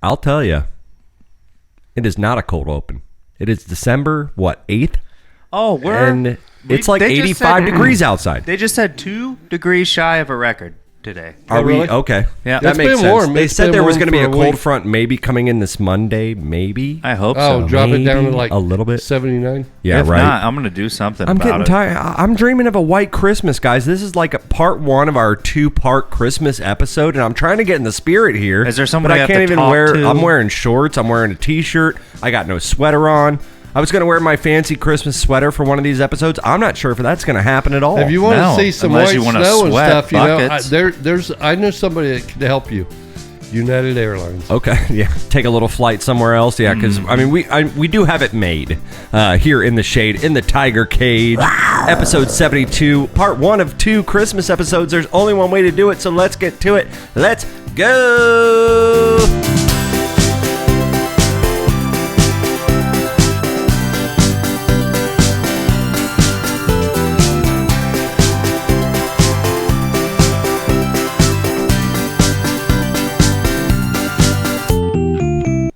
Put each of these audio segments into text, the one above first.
I'll tell you, it is not a cold open. It is December, 8th? Oh, it's like 85 degrees outside. They just had 2 degrees shy of a record today. Are we? Really? Okay. Yeah. That It's makes been sense. warm. They It's said been there was warm going to be for a a cold week. front maybe coming in this Monday, maybe. I hope Oh, so. drop it down to Maybe like a little bit. 79. Yeah, if right. not, I'm going to do something I'm about getting it. tired. I'm dreaming of a white Christmas, guys. This is like a part 1 of our 2-part Christmas episode, and I'm trying to get in the spirit here. Is there somebody but I I have can't to even talk wear. to? I'm wearing shorts. I'm wearing a t-shirt. I got no sweater on. I was going to wear my fancy Christmas sweater for one of these episodes. I'm not sure if that's going to happen at all. If you want No, to see some unless white you wanna snow and sweat stuff, you know, buckets. I know somebody that can help you. United Airlines. Okay, yeah. Take a little flight somewhere else, yeah. Because I mean, we do have it made here in the shade, in the Tiger Cage, episode 72, part 1 of 2 Christmas episodes. There's only one way to do it, so let's get to it. Let's go.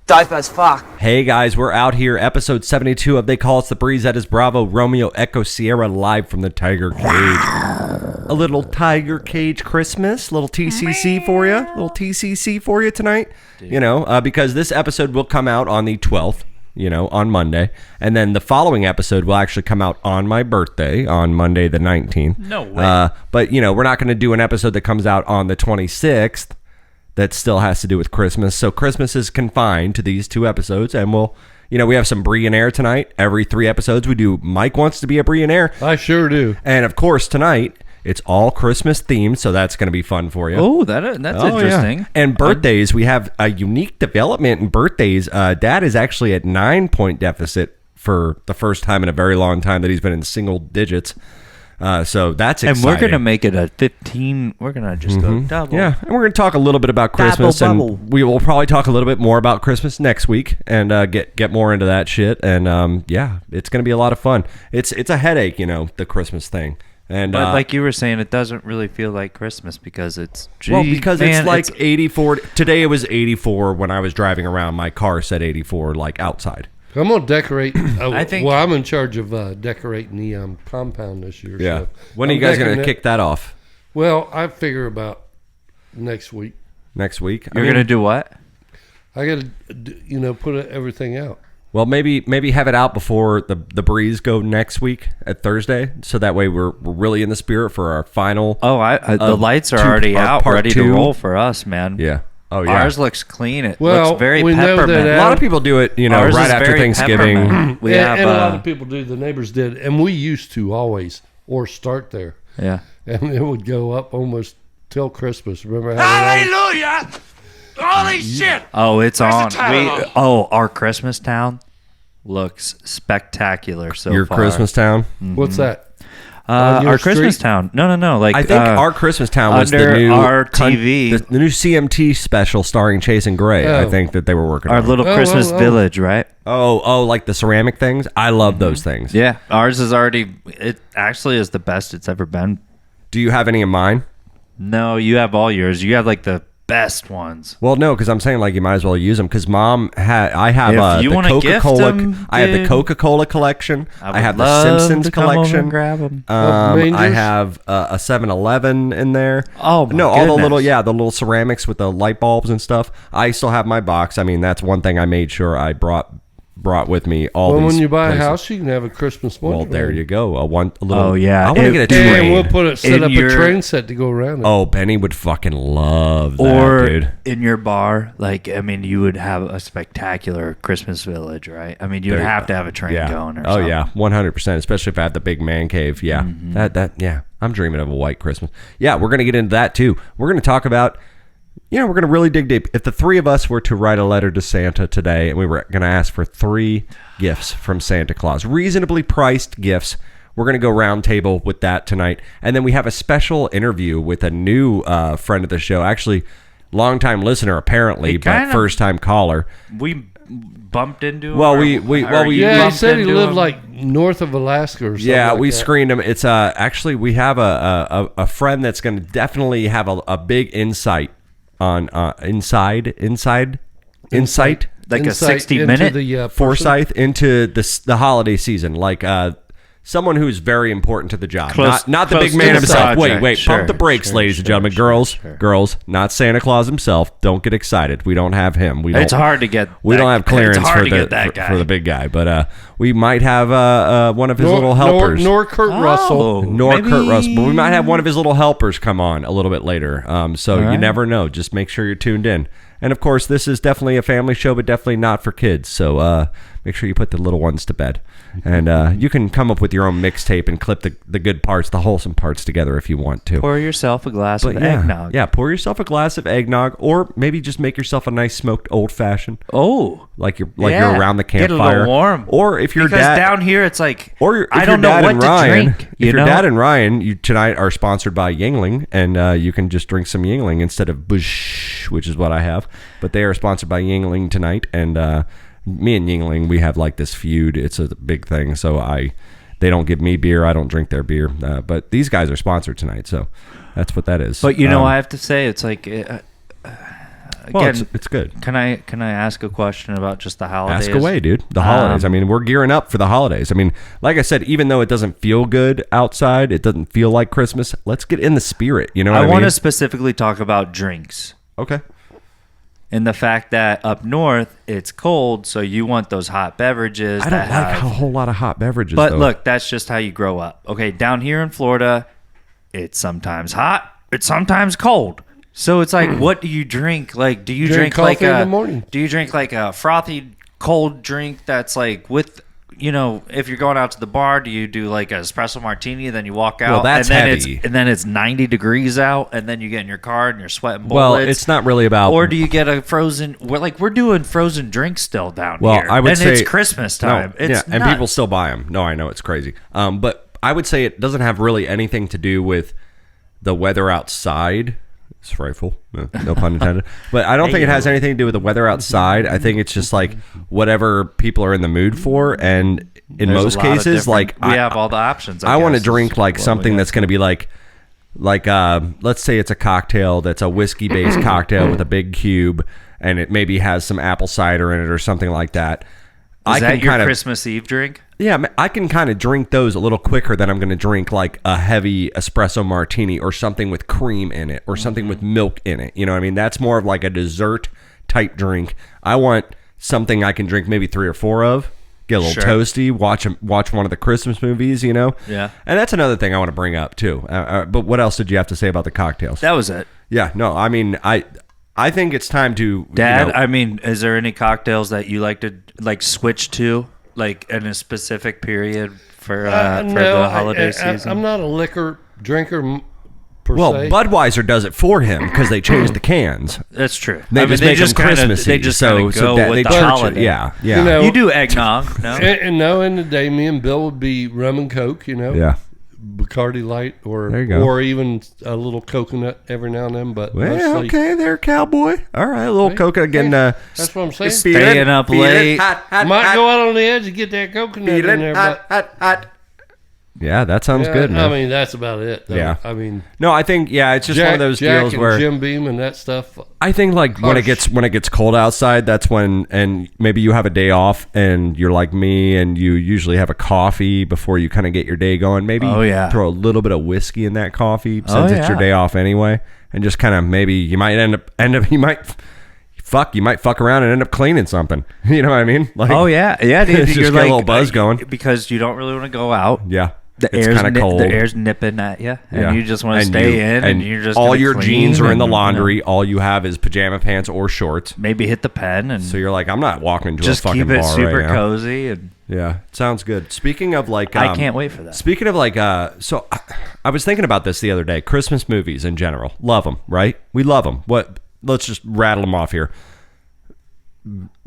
Dope as fuck. Hey guys, we're out here, episode 72 of They Call Us the Breeze. That is Bravo, Romeo, Echo, Sierra, live from the Tiger Cage. A little Tiger Cage Christmas, little TCC for you, little TCC for you tonight. Dude. You know, because this episode will come out on the 12th, you know, on Monday. And then the following episode will actually come out on my birthday, on Monday the 19th. No way. But, you know, we're not going to do an episode that comes out on the 26th. That still has to do with Christmas. So Christmas is confined to these 2 episodes. And we'll, you know, we have some Bre'llionaire tonight. Every 3 episodes we do Mike Wants to Be a Bre'llionaire. I sure do. And of course tonight, it's all Christmas themed. So that's going to be fun for you. Oh, that's interesting. Yeah. And birthdays, we have a unique development in birthdays. Dad is actually at 9-point deficit for the first time in a very long time that he's been in single digits. So that's exciting. And we're going to make it a 15. We're going to just go double. Yeah, and we're going to talk a little bit about Christmas, Double. and we will probably talk a little bit more about Christmas next week, and get more into that shit. And yeah, it's going to be a lot of fun. It's a headache, you know, the Christmas thing. And But like you were saying, it doesn't really feel like Christmas because it's it's like 84. Today it was 84 when I was driving around. My car said 84, like outside. I'm going to decorate. I think. Well, I'm in charge of decorating the compound this year. Yeah. So When are you guys going to kick that off? Well, I figure about next week. Next week? You're going to do what? I got to, you know, put everything out. Well, maybe have it out before the breeze go next week at Thursday, so that way we're really in the spirit for our final. Oh, the lights are already out, part ready 2. to roll for us, man. Yeah. Oh yeah. Ours looks clean. It Well, looks very we know peppermint. that A lot of people do it, you know, Ours right is after very Thanksgiving. peppermint. We have and a lot of people do. The neighbors did, and we used to always or start there, yeah. and it would go up almost till Christmas. Remember how? Hallelujah! Holy shit! Oh, it's Where's the on. Tylenol? Our Christmas town looks spectacular so Your far. Christmas town. What's that? On your Our Christmas street? town. No. Like I think our Christmas town was the under new our TV. the new CMT special starring Chase and Gray. I Oh. think that they were working our on. little Oh, Christmas oh. village, right? Oh, like the ceramic things. I love those things. Yeah, ours is already. It actually is the best it's ever been. Do you have any of mine? No, you have all yours. You have like the best ones. Well, no, because I'm saying like you might as well use them. Because Mom had, I have If you the wanna gift Coca-Cola. them, I have the dude, Coca-Cola collection. I have would the love Simpsons to come over collection. and grab 'em. Mangers? I have a 7-Eleven in there. Oh, my no, all the goodness. the little ceramics with the light bulbs and stuff. I still have my box. I mean, that's one thing I made sure I brought with me. All Well, these when you buy places. a house, you can have a Christmas one. Well, there you go. A little. Oh, yeah. I want to get a And train. we'll set In up your- a train set to go around it. Oh, Benny would fucking love that, Or dude. in your bar, like I mean, you would have a spectacular Christmas village, right? I mean, you would There- have to have a train Yeah. going. Or Oh something. yeah, 100%. Especially if I had the big man cave. Yeah, Mm-hmm. yeah. I'm dreaming of a white Christmas. Yeah, we're gonna get into that too. We're gonna talk about. We're going to really dig deep. If the 3 of us were to write a letter to Santa today and we were going to ask for 3 gifts from Santa Claus, reasonably priced gifts, we're going to go round table with that tonight. And then we have a special interview with a new friend of the show, actually longtime listener apparently, He but kinda- first time caller. We bumped into him. Well, or- we- or well, we- you Yeah, he bumped said he into lived him? like north of Alaska or something. Yeah, like we that. screened him. It's actually we have a friend that's going to definitely have a big insight on inside insight, Like a Insight 60-minute into the person. foresight into the holiday season, like someone who's very important to the job, not the close big to man the himself. project. Wait, Sure, pump the brakes, sure, ladies and sure, gentlemen. sure, Girls, not Santa Claus himself. Don't get excited. We don't have him. It's hard to get. We don't have clearance it's hard for to get that guy. for the big guy, but we might have one of his little helpers. Nor Kurt Russell. Nor maybe- Kurt Russell, but we might have one of his little helpers come on a little bit later. So you right. never know. Just make sure you're tuned in. And of course, this is definitely a family show, but definitely not for kids. So make sure you put the little ones to bed. And you can come up with your own mixtape and clip the good parts, the wholesome parts together if you want to. Pour yourself a glass of yeah, eggnog. Yeah, pour yourself a glass of eggnog, or maybe just make yourself a nice smoked old fashioned. Oh, Like you're yeah. around the Get a little campfire. warm. Or if you're because down here it's like, I don't know what to drink. If your dad and Ryan, you tonight are sponsored by Yingling, and you can just drink some Yingling instead of Bush, which is what I have. But they are sponsored by Yingling tonight, and me and Yingling, we have like this feud. It's a big thing. So they don't give me beer, I don't drink their beer. But these guys are sponsored tonight, so that's what that is. But I have to say, it's like. Well, Again, it's good. Can I ask a question about just the holidays? Ask away, dude. The holidays. I mean, we're gearing up for the holidays. I mean, like I said, even though it doesn't feel good outside, it doesn't feel like Christmas. Let's get in the spirit. You know what I mean? I want to specifically talk about drinks. Okay. And the fact that up north it's cold, so you want those hot beverages. I don't like a whole lot of hot beverages. But though. look, that's just how you grow up. Okay, down here in Florida, it's sometimes hot, it's sometimes cold. So it's like, what do you drink? Like, do you drink like coffee in the morning. Do you drink like a frothy cold drink that's like with, if you're going out to the bar, do you do like an espresso martini? Then you walk out. Well, that's and then heavy. and then it's 90 degrees out, and then you get in your car and you're sweating bullets. Well, it's not really about. Or do you get a frozen? We're doing frozen drinks still down Well, here. I would and say it's Christmas time. No, It's and nuts. people still buy them. No, I know it's crazy. But I would say it doesn't have really anything to do with the weather outside. It's frightful, no pun intended. But I don't think it has anything to do with the weather outside. I think it's just like whatever people are in the mood for, and in There's most a lot of cases, different- like we have all the options. I want to guess, drink is like what we something got. that's going to be like let's say it's a cocktail that's a whiskey based cocktail with a big cube, and it maybe has some apple cider in it or something like that. Is that your Christmas Eve drink? Yeah, I can kind of drink those a little quicker than I'm going to drink like a heavy espresso martini or something with cream in it or something with milk in it. You know what I mean? That's more of like a dessert type drink. I want something I can drink maybe 3 or 4 of, get a little Sure. toasty, watch one of the Christmas movies, Yeah. And that's another thing I want to bring up too. But what else did you have to say about the cocktails? That was it. Yeah, no, I mean, I think it's time to... Dad, I mean, is there any cocktails that you like to switch to like in a specific period for the holiday season? I'm not a liquor drinker per well, se. Budweiser does it for him because they changed the cans. That's true. They just make them kinda- Christmassy. They just so kinda go that with they the church holiday. it. Yeah. You know, You do eggnog, no? and no, in the day, me and Bill would be rum and Coke, Yeah. Bacardi Light, There you go. or even a little coconut every now and then. But Well, mostly, okay, there, cowboy. All right, a little coconut again. that's what I'm saying. Staying up late. Might go out on the edge and get that coconut in there, but Yeah, that sounds yeah, good, man. I mean, that's about it. Though. Yeah. I mean, No, I think it's just one of those Jack deals and where Jim Beam and that stuff. I think like when it Harsh. gets cold outside, that's when, and maybe you have a day off and you're like me and you usually have a coffee before you kind of get your day going. Maybe throw a little bit of whiskey in that coffee since it's your day off anyway, and just kind of maybe you might end up you might fuck around and end up cleaning something. You know what I mean? Like, yeah, dude. just You're get a little buzz going because you don't really want to go out. Yeah. The It's air's kind of cold. The air's nipping at you, and Yeah. you just want to And stay you- in, and you're just all gonna your clean jeans are in the and, laundry. All you have is pajama pants or shorts. maybe hit the pen and So you're like, I'm not walking to just a fucking keep it bar super right now. cozy. And Yeah, sounds good. Speaking of like, I can't wait for that. Speaking of like, so I was thinking about this the other day. Christmas movies in general, love them, right? We love them. What? Let's just rattle them off here.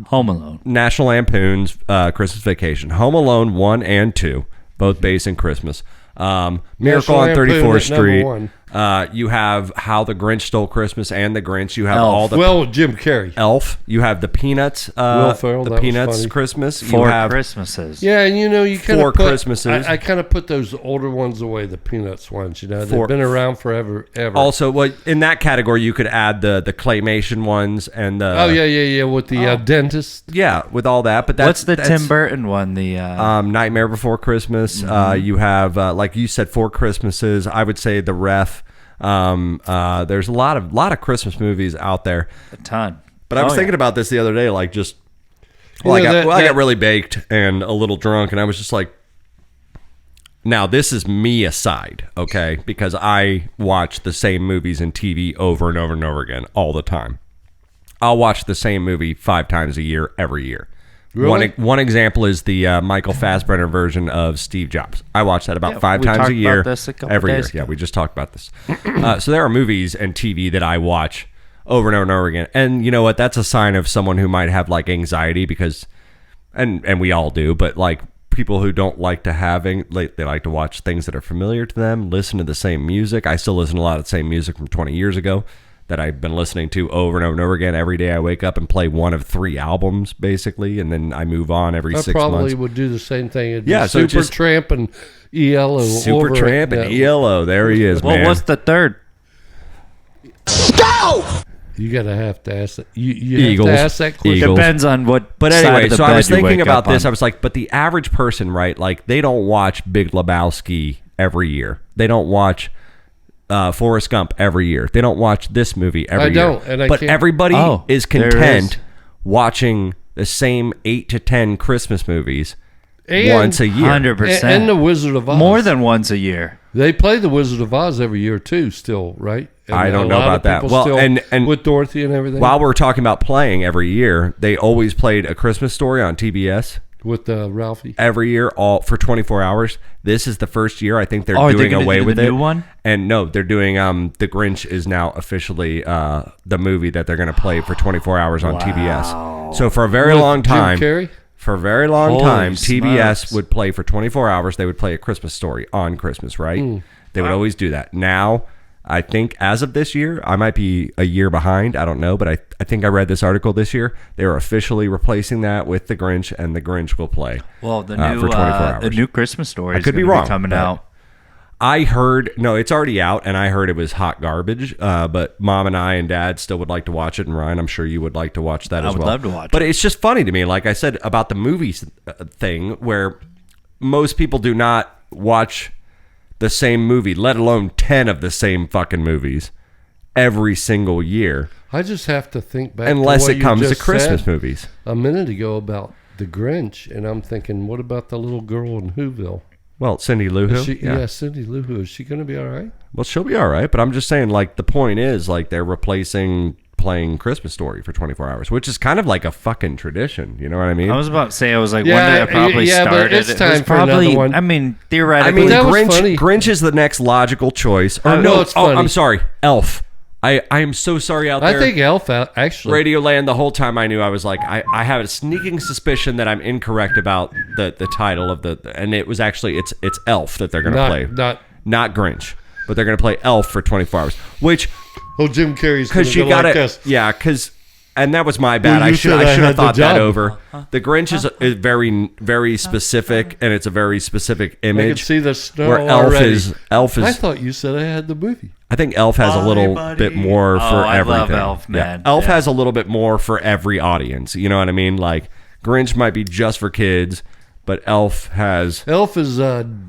Home Alone. National Lampoon's Christmas Vacation, Home Alone 1 and 2, both based in Christmas. Miracle National on Lampoon 34th at number Street. 1. You have How the Grinch Stole Christmas and The Grinch. You have Elf. all the Well, Jim Carrey. Elf. You have the Peanuts. Will Ferrell, the that was Peanuts funny. Christmas. You 4 have Christmases. Yeah, and you kind Four of put Christmases. I kind of put those older ones away, the Peanuts ones. They've Four- been around forever, ever. also well in that category. You could add the claymation ones and the yeah, with the dentist. yeah with all that. But What's that's the Tim Burton one? The Nightmare Before Christmas. You have like you said, 4 Christmases. I would say The Ref. There's a lot of Christmas movies out there. a ton. But I was thinking about this the other day, like just I got really baked and a little drunk, and I was just like, now this is me aside, okay? Because I watch the same movies and TV over and over and over again all the time. I'll watch the same movie 5 times a year, every year. Really? One example is the Michael Fassbender version of Steve Jobs. I watch that about 5 we times talked a year, about this a couple every year. days ago. Yeah, we just talked about this. So there are movies and TV that I watch over and over and over again. And you know what? That's a sign of someone who might have like anxiety because, and we all do, but like people who don't like to have, they like to watch things that are familiar to them, listen to the same music. I still listen to a lot of the same music from 20 years ago that I've been listening to over and over and over again. Every day I wake up and play one of 3 albums, basically, and then I move on every 6 months. I probably would do the same thing. It'd be Yeah, so just- Supertramp and ELO. Supertramp and ELO. There he is, Well, man. what's the third? You gotta have to ask that. You Eagles. have to ask that question. Eagles. Depends on what. But side anyway, of the so I bed was you thinking wake about up this. on. I was like, but the average person, right? Like they don't watch Big Lebowski every year. They don't watch Forrest Gump every year. They don't watch this movie every year. don't, and I but can't- everybody Oh, is there content is. watching the same 8 to 10 Christmas movies And- once a year. 100%. And the Wizard of Oz. More than once a year. They play the Wizard of Oz every year too. Still, right? And I don't a know lot about of that. people Well, still, and with Dorothy and everything. While we're talking about playing every year, they always played A Christmas Story on TBS. with Ralphie. Every year, all for 24 hours. This is the first year I think they're Oh, are they doing gonna away do the with it. new one? And no, they're doing The Grinch is now officially the movie that they're going to play for 24 hours on TBS. So for a very With long time, Jim Carrey? for a very long Holy time, TBS smokes. would play for 24 hours. They would play A Christmas Story on Christmas, right? They would always do that. Now, I think as of this year, I might be a year behind. I don't know, but I think I read this article this year. They are officially replacing that with The Grinch, and The Grinch will play. Well, the for 24 hours. the new Christmas story. I could be gonna wrong, coming but- out. I heard, no, it's already out, and I heard it was hot garbage. But Mom and I and Dad still would like to watch it, and Ryan, I'm sure you would like to watch that as would well. love to watch But it's just funny to me, like I said about the movies thing, where most people do not watch the same movie, let alone 10 of the same fucking movies every single year, I just have to think back unless to what it comes you to just Christmas said movies. a minute ago about the Grinch, and I'm thinking, what about the little girl in Whoville? Well, Cindy Lou Who? Yeah, Cindy Lou Who. Is she going to be all right? Well, she'll be all right, but I'm just saying, like, the point is, like, they're replacing playing Christmas Story for 24 hours, which is kind of like a fucking tradition. You know what I mean? I was about to say, I was like, Yeah, when did it probably yeah, but started? it's It time was for another probably, one. I mean, I theoretically. mean, that was funny. Grinch is the next logical choice. Or I no, know it's oh, funny. I'm sorry, Elf. I am so sorry out there. I think Elf actually. Radioland, the whole time I knew, I was like, I have a sneaking suspicion that I'm incorrect about the title of and it was actually, it's Elf that they're going to play. Not Grinch, but they're going to play Elf for 24 hours, which, Oh, Jim Carrey's going because to you go got like to, this. yeah, because, and that was my bad. Well, I you should said I have had the thought that job. over. The Grinch is very, very specific, and it's a very specific I can image. see the snow where already. Elf is. I thought you said I had the movie. I think Elf has a little bit more for I everything. love Elf, man. Elf Yeah. has a little bit more for every audience. You know what I mean? Like Grinch might be just for kids, but Elf has. Elf is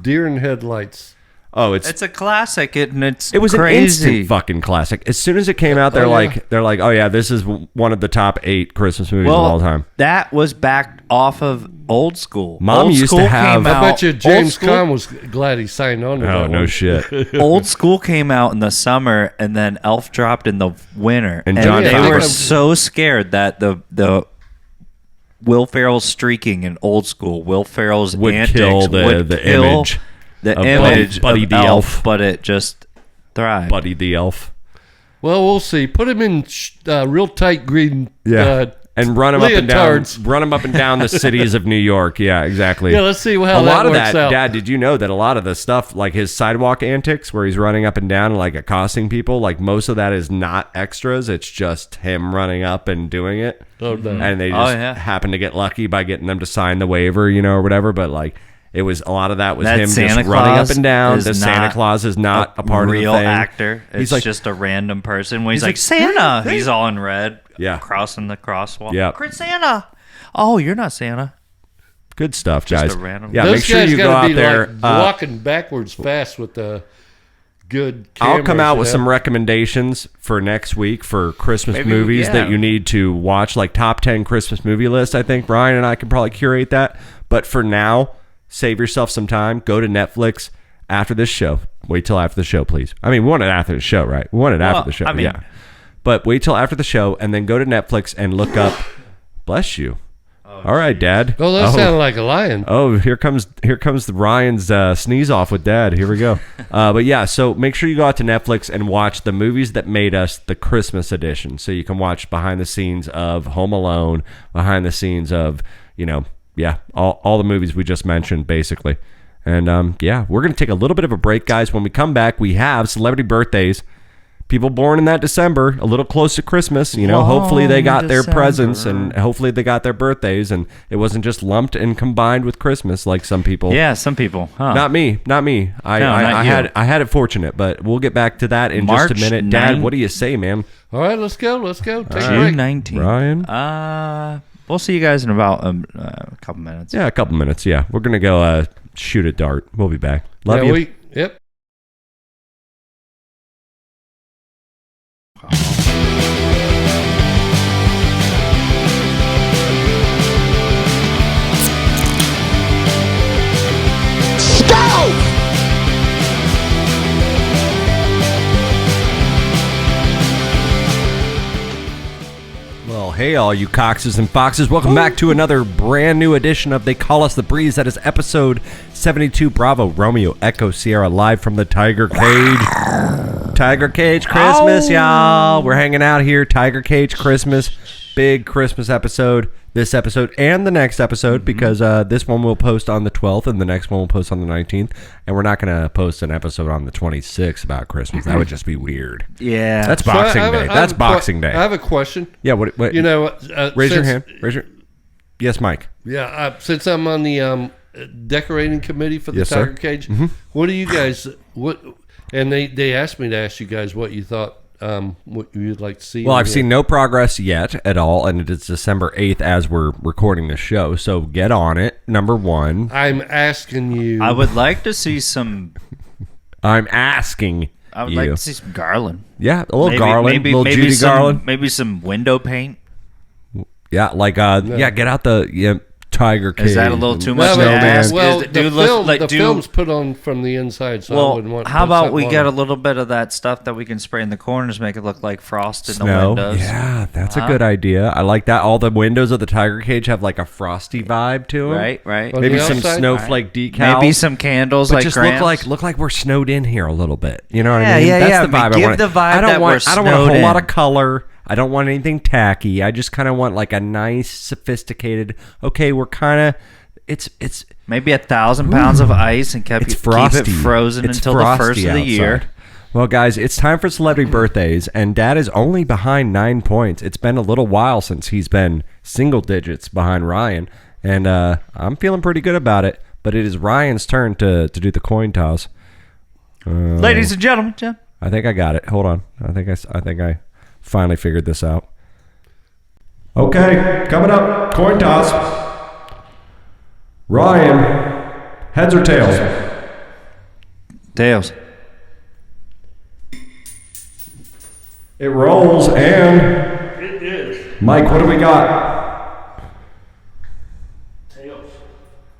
deer in headlights. Oh, It's a classic, and it's it was an crazy. instant fucking classic. As soon as it came out, they're like, oh yeah, this is one of the top 8 Christmas movies of all time. That was back off of Old School. Mom Old used to School have- came I out- bet you Old James School- Caan was glad he signed on to Oh that no one. shit. Old School came out in the summer, and then Elf dropped in the winter. And And, John they Favreau- were so scared that the Will Ferrell's streaking in Old School, Will Ferrell's Would antics kill the image the of image Buddy of the Elf, Elf. but it just thrived. Buddy the Elf. Well, we'll see. Put him in real tight green Yeah. and run them up and down the cities of New York. Yeah, exactly. Yeah, let's see how a that lot of works that, out. Dad, did you know that a lot of the stuff, like his sidewalk antics where he's running up and down and like accosting people, like most of that is not extras. It's just him running up and doing it. Oh, no. And they just happen to get lucky by getting them to sign the waiver, or whatever. But like, it was a lot of that was That him Santa just running up Claus and down. is The Santa not Claus is not a part of the real thing. actor. It's He's like, just a random person. When he's like, like, Santa, he's all in red. Yeah. Crossing the crosswalk. Yeah. Chris Santa. Oh, you're not Santa. good stuff, Just guys. a random- Yeah, Those make sure guys you go gotta out be there. like walking backwards fast with the good I'll come out cameras, with some recommendations for next week for Christmas Maybe, movies yeah. that you need to watch, like top 10 Christmas movie list. I think Brian and I can probably curate that. But for now, save yourself some time. Go to Netflix after this show. Wait till after the show, please. I mean, we want it after the show, right? We want it after the show. I mean- yeah. But wait till after the show and then go to Netflix and look up. Bless you. All right, Dad. Oh, that sounded like a lion. Oh, here comes the Ryan's sneeze off with Dad. Here we go. But yeah, so make sure you go out to Netflix and watch the movies that made us the Christmas edition. So you can watch behind the scenes of Home Alone, behind the scenes of, all the movies we just mentioned, basically. And we're going to take a little bit of a break, guys. When we come back, we have celebrity birthdays. People born in that December, a little close to Christmas, hopefully they got their presents and hopefully they got their birthdays and it wasn't just lumped and combined with Christmas like some people. Yeah, some people. Huh. Not me. No, not you. I had it fortunate, but we'll get back to that in March just a minute. 9th. Dad, what do you say, man? All right, let's go. Take a break. June 19th. Ryan? We'll see you guys in about a couple minutes. Yeah, a couple minutes. Yeah, we're going to go shoot a dart. We'll be back. Love you. Yep. Well, hey, all you coxes and foxes. Welcome back to another brand new edition of They Call Us the Breeze. That is episode 72, Bravo, Romeo, Echo, Sierra, live from the Tiger Cage. Tiger Cage Christmas, y'all. We're hanging out here. Tiger Cage Christmas. Big Christmas episode. This episode and the next episode, because this one will post on the 12th and the next one will post on the 19th. And we're not going to post an episode on the 26th about Christmas. That would just be weird. Yeah. That's Boxing Day. That's Boxing Day. I have a question. Yeah, what raise your hand. Yes, Mike. Yeah, since I'm on the decorating committee for the Yes, sir. Tiger Cage, what do you guys and they asked me to ask you guys what you thought, what you'd like to see. Well, I've seen no progress yet at all, and it is December 8th as we're recording the show, so get on it, number one. I'm asking you. I would like to see some. I'm asking I would you. like to see some garland. Yeah, a little garland, little Judy some, garland. Maybe some window paint. Yeah, like get out the Tiger Cage. Is that a little too much Well, to ask? well, the film's put on from the inside, so I wouldn't want. How about something we on get it. a little bit of that stuff that we can spray in the corners, make it look like frost in the Snow. windows? Yeah, that's a good idea. I like that. All the windows of the Tiger Cage have like a frosty vibe to them. Right. On Maybe the some outside? snowflake decals. Maybe some candles, But like just Grams. look like we're snowed in here a little bit. You know what Yeah, I mean? yeah, That's yeah. the vibe Give I want. the vibe I don't that want. we're I don't want a whole snowed lot in. of color. I don't want anything tacky. I just kind of want like a nice, sophisticated. Okay, we're kind of. It's Maybe 1,000 pounds of ice and keep it's it frosty. frozen It's until the frosty first of the year. outside. Well, guys, it's time for celebrity birthdays, and Dad is only behind 9 points. It's been a little while since he's been single digits behind Ryan, and I'm feeling pretty good about it. But it is Ryan's turn to do the coin toss. Ladies and gentlemen, I think I got it. Hold on. I think I finally figured this out. Okay, coming up, coin toss. Ryan, heads or tails? Tails. It rolls, and it is. Mike, what do we got? Tails.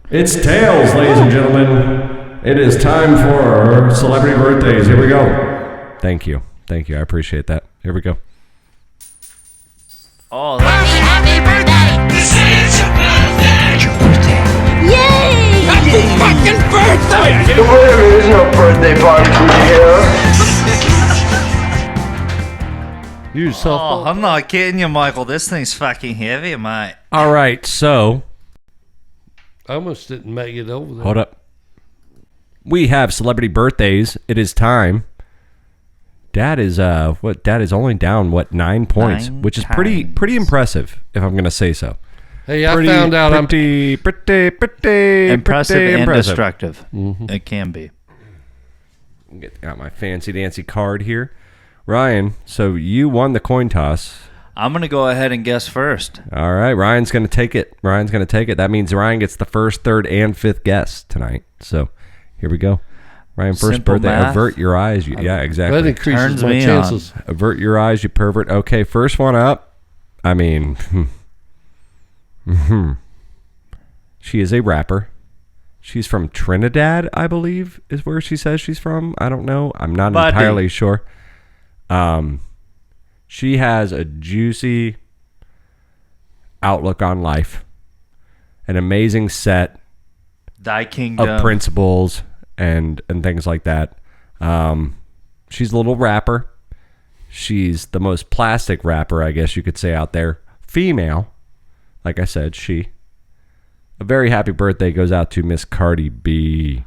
It's tails, ladies and gentlemen. It is time for celebrity birthdays. Here we go. Thank you. I appreciate that. Here we go. Oh, Happy birthday! This is your birthday! Your birthday! Yay! Happy fucking birthday! There is no birthday party for you here. You use softball. I'm not kidding you, Michael. This thing's fucking heavy, mate. All right, so I almost didn't make it over there. hold up. We have celebrity birthdays. It is time. Dad is Dad is only down 9 points, 9 which is pretty impressive, if I'm going to say so. Hey, I found out I'm pretty Impressive and impressive. destructive. It can be. Get out my fancy dancy card here. Ryan, so you won the coin toss. I'm going to go ahead and guess first. All right, Ryan's going to take it. That means Ryan gets the first, third, and fifth guess tonight. So here we go. Ryan, first Simple birthday. math. Avert your eyes. Yeah, that exactly. increases Turns my me chances. Avert your eyes, you pervert. Okay, first one up. I mean, she is a rapper. She's from Trinidad, I believe, is where she says she's from. I don't know. I'm not Buddy. entirely sure. She has a juicy outlook on life, an amazing set Thy Kingdom. of principles and things like that. She's a little rapper. She's the most plastic rapper, I guess you could say, out there. Female. Like I said, she. A very happy birthday goes out to Miss Cardi B.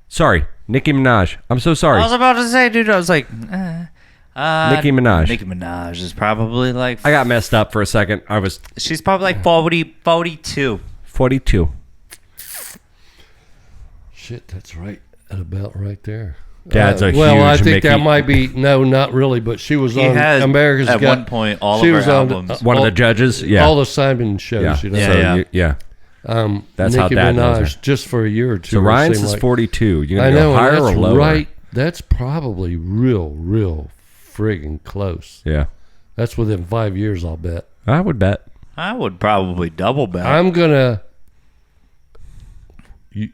Sorry, Nicki Minaj. I'm so sorry. I was about to say, dude, I was like, Nicki Minaj. Nicki Minaj is probably like, I got messed up for a second. I was she's probably like 42. 42. Shit, that's right. At about right there. Dad's a well, I huge think that Mickey- might be no, not really, but she was He on has, America's at Got. one point, all she of her was on albums. One of the judges. Yeah. all the Simon shows. yeah. You know, Yeah, So, yeah. yeah. That's Nicki how Dad knows her. Minaj, just for a year or two. So it Ryan's seemed is like. 42. You're I going to know, go higher and or that's lower? right. That's probably real friggin' close. Yeah. That's within 5 years, I'll bet. I would bet. I would probably double bet. I'm gonna.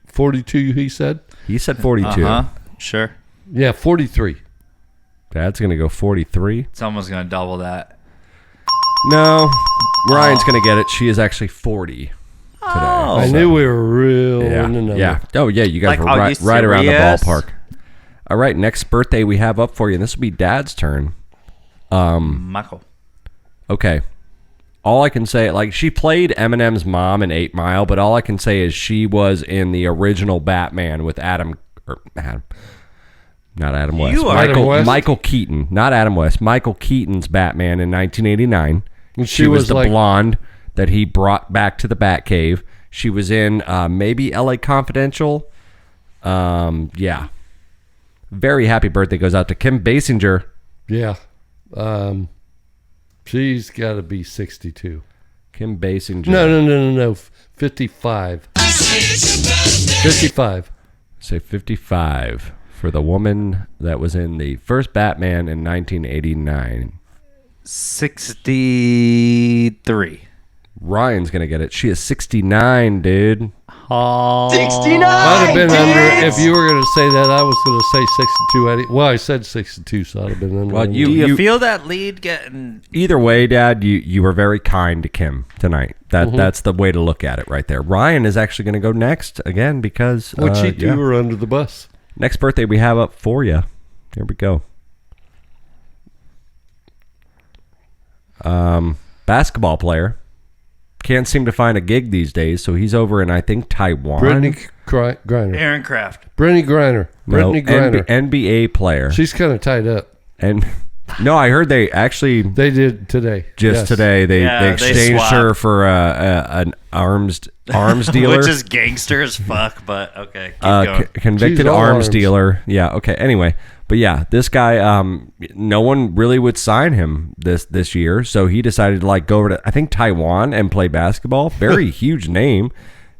42, he said. He said 42. Sure. Yeah, 43. Dad's going to go 43. Someone's going to double that. No. Ryan's going to get it. She is actually 40 today. Oh. I knew we were real Yeah. in the number. Yeah. Oh, yeah. You guys Like, were are right, you right around the serious? ballpark. All right. Next birthday we have up for you. And this will be Dad's turn. Michael. Okay. All I can say, like, she played Eminem's mom in 8 Mile, but all I can say is she was in the original Batman with not Adam West. You are- Adam West? Michael Keaton. Not Adam West. Michael Keaton's Batman in 1989. And She was the like, blonde that he brought back to the Batcave. She was in maybe LA Confidential. Yeah. Very happy birthday goes out to Kim Basinger. Yeah. She's got to be 62. Kim Basinger. No. 55. 55. Say 55 for the woman that was in the first Batman in 1989. 63. Ryan's going to get it. She is 69, dude. Oh. 69! I'd have been under, if you were going to say that, I was going to say 62. Well, I said 62, so I'd have been under. Well, Do you feel that lead getting... Either way, Dad, you were very kind to Kim tonight. That's the way to look at it right there. Ryan is actually going to go next again because Which you two were under the bus. next birthday we have up for you. Here we go. Basketball player. Can't seem to find a gig these days, so he's over in, I think, Taiwan. Brittany Griner. Aaron Kraft. Brittany Griner. No, Brittany Griner. NBA player. She's kind of tied up. And no, I heard they actually They did today. just Yes. today they Yeah, they exchanged swapped. her for an arms dealer. Which is gangster as fuck, but okay. Keep going. Convicted She's all arms arms. dealer. Yeah. Okay. Anyway, but yeah, this guy, no one really would sign him this year, so he decided to go over to I think Taiwan and play basketball. Very huge name,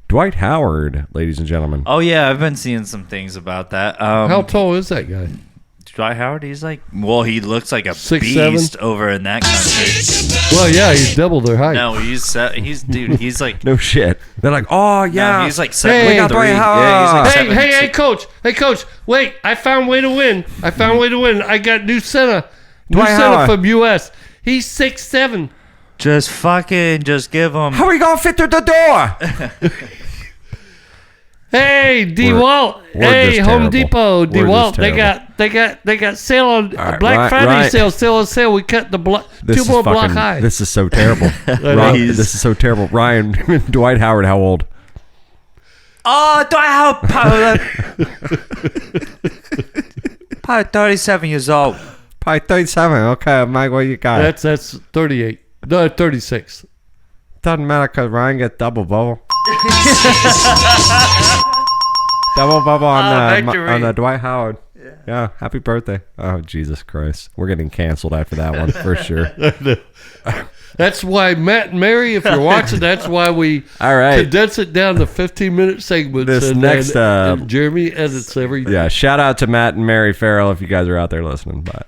Dwight Howard, ladies and gentlemen. Oh, yeah, I've been seeing some things about that. How tall is that guy? Dwight Howard, he's like, well, he looks like a 6'7"? beast over in that country. Well, yeah, he's double their height. No, he's like, No shit. They're like, oh yeah, no, he's like Hey, 7'3". we got Dwight Yeah, he's Howard. like Hey, coach. Hey, coach. Wait, I found a way to win. I got new center. New Dwight center Howard. from U.S. He's 6'7". just give him. How are we gonna fit through the door? Hey, DeWalt. Hey, just Home terrible. Depot. We're DeWalt. just They got sale on right, Black Friday Ryan. sale. Still on sale. We cut the This two is more block fucking- high. This is so terrible. Ryan, this is so terrible. Ryan, Dwight Howard, how old? Oh, do I have probably 37 years old. Probably 37. Okay, Mike, what you got? That's 38. No, 36. Doesn't matter because Ryan gets double bubble. Double bubble on Dwight Howard. Yeah, happy birthday. Oh, Jesus Christ. We're getting canceled after that one for sure. That's why Matt and Mary, if you're watching, that's why we All right. condense it down to 15-minute segments. This and next, and Jeremy edits everything. Yeah, shout out to Matt and Mary Farrell if you guys are out there listening. But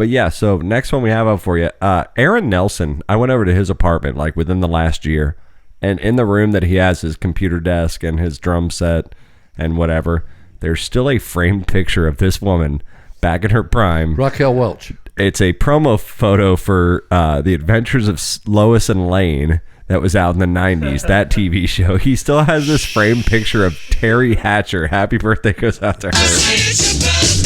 yeah, so next one we have up for you. Aaron Nelson. I went over to his apartment like within the last year, and in the room that he has his computer desk and his drum set and whatever, there's still a framed picture of this woman back in her prime. Raquel Welch. It's a promo photo for The Adventures of Lois and Lane that was out in the 90s, that TV show. He still has this framed picture of Terry Hatcher. Happy birthday goes out to her.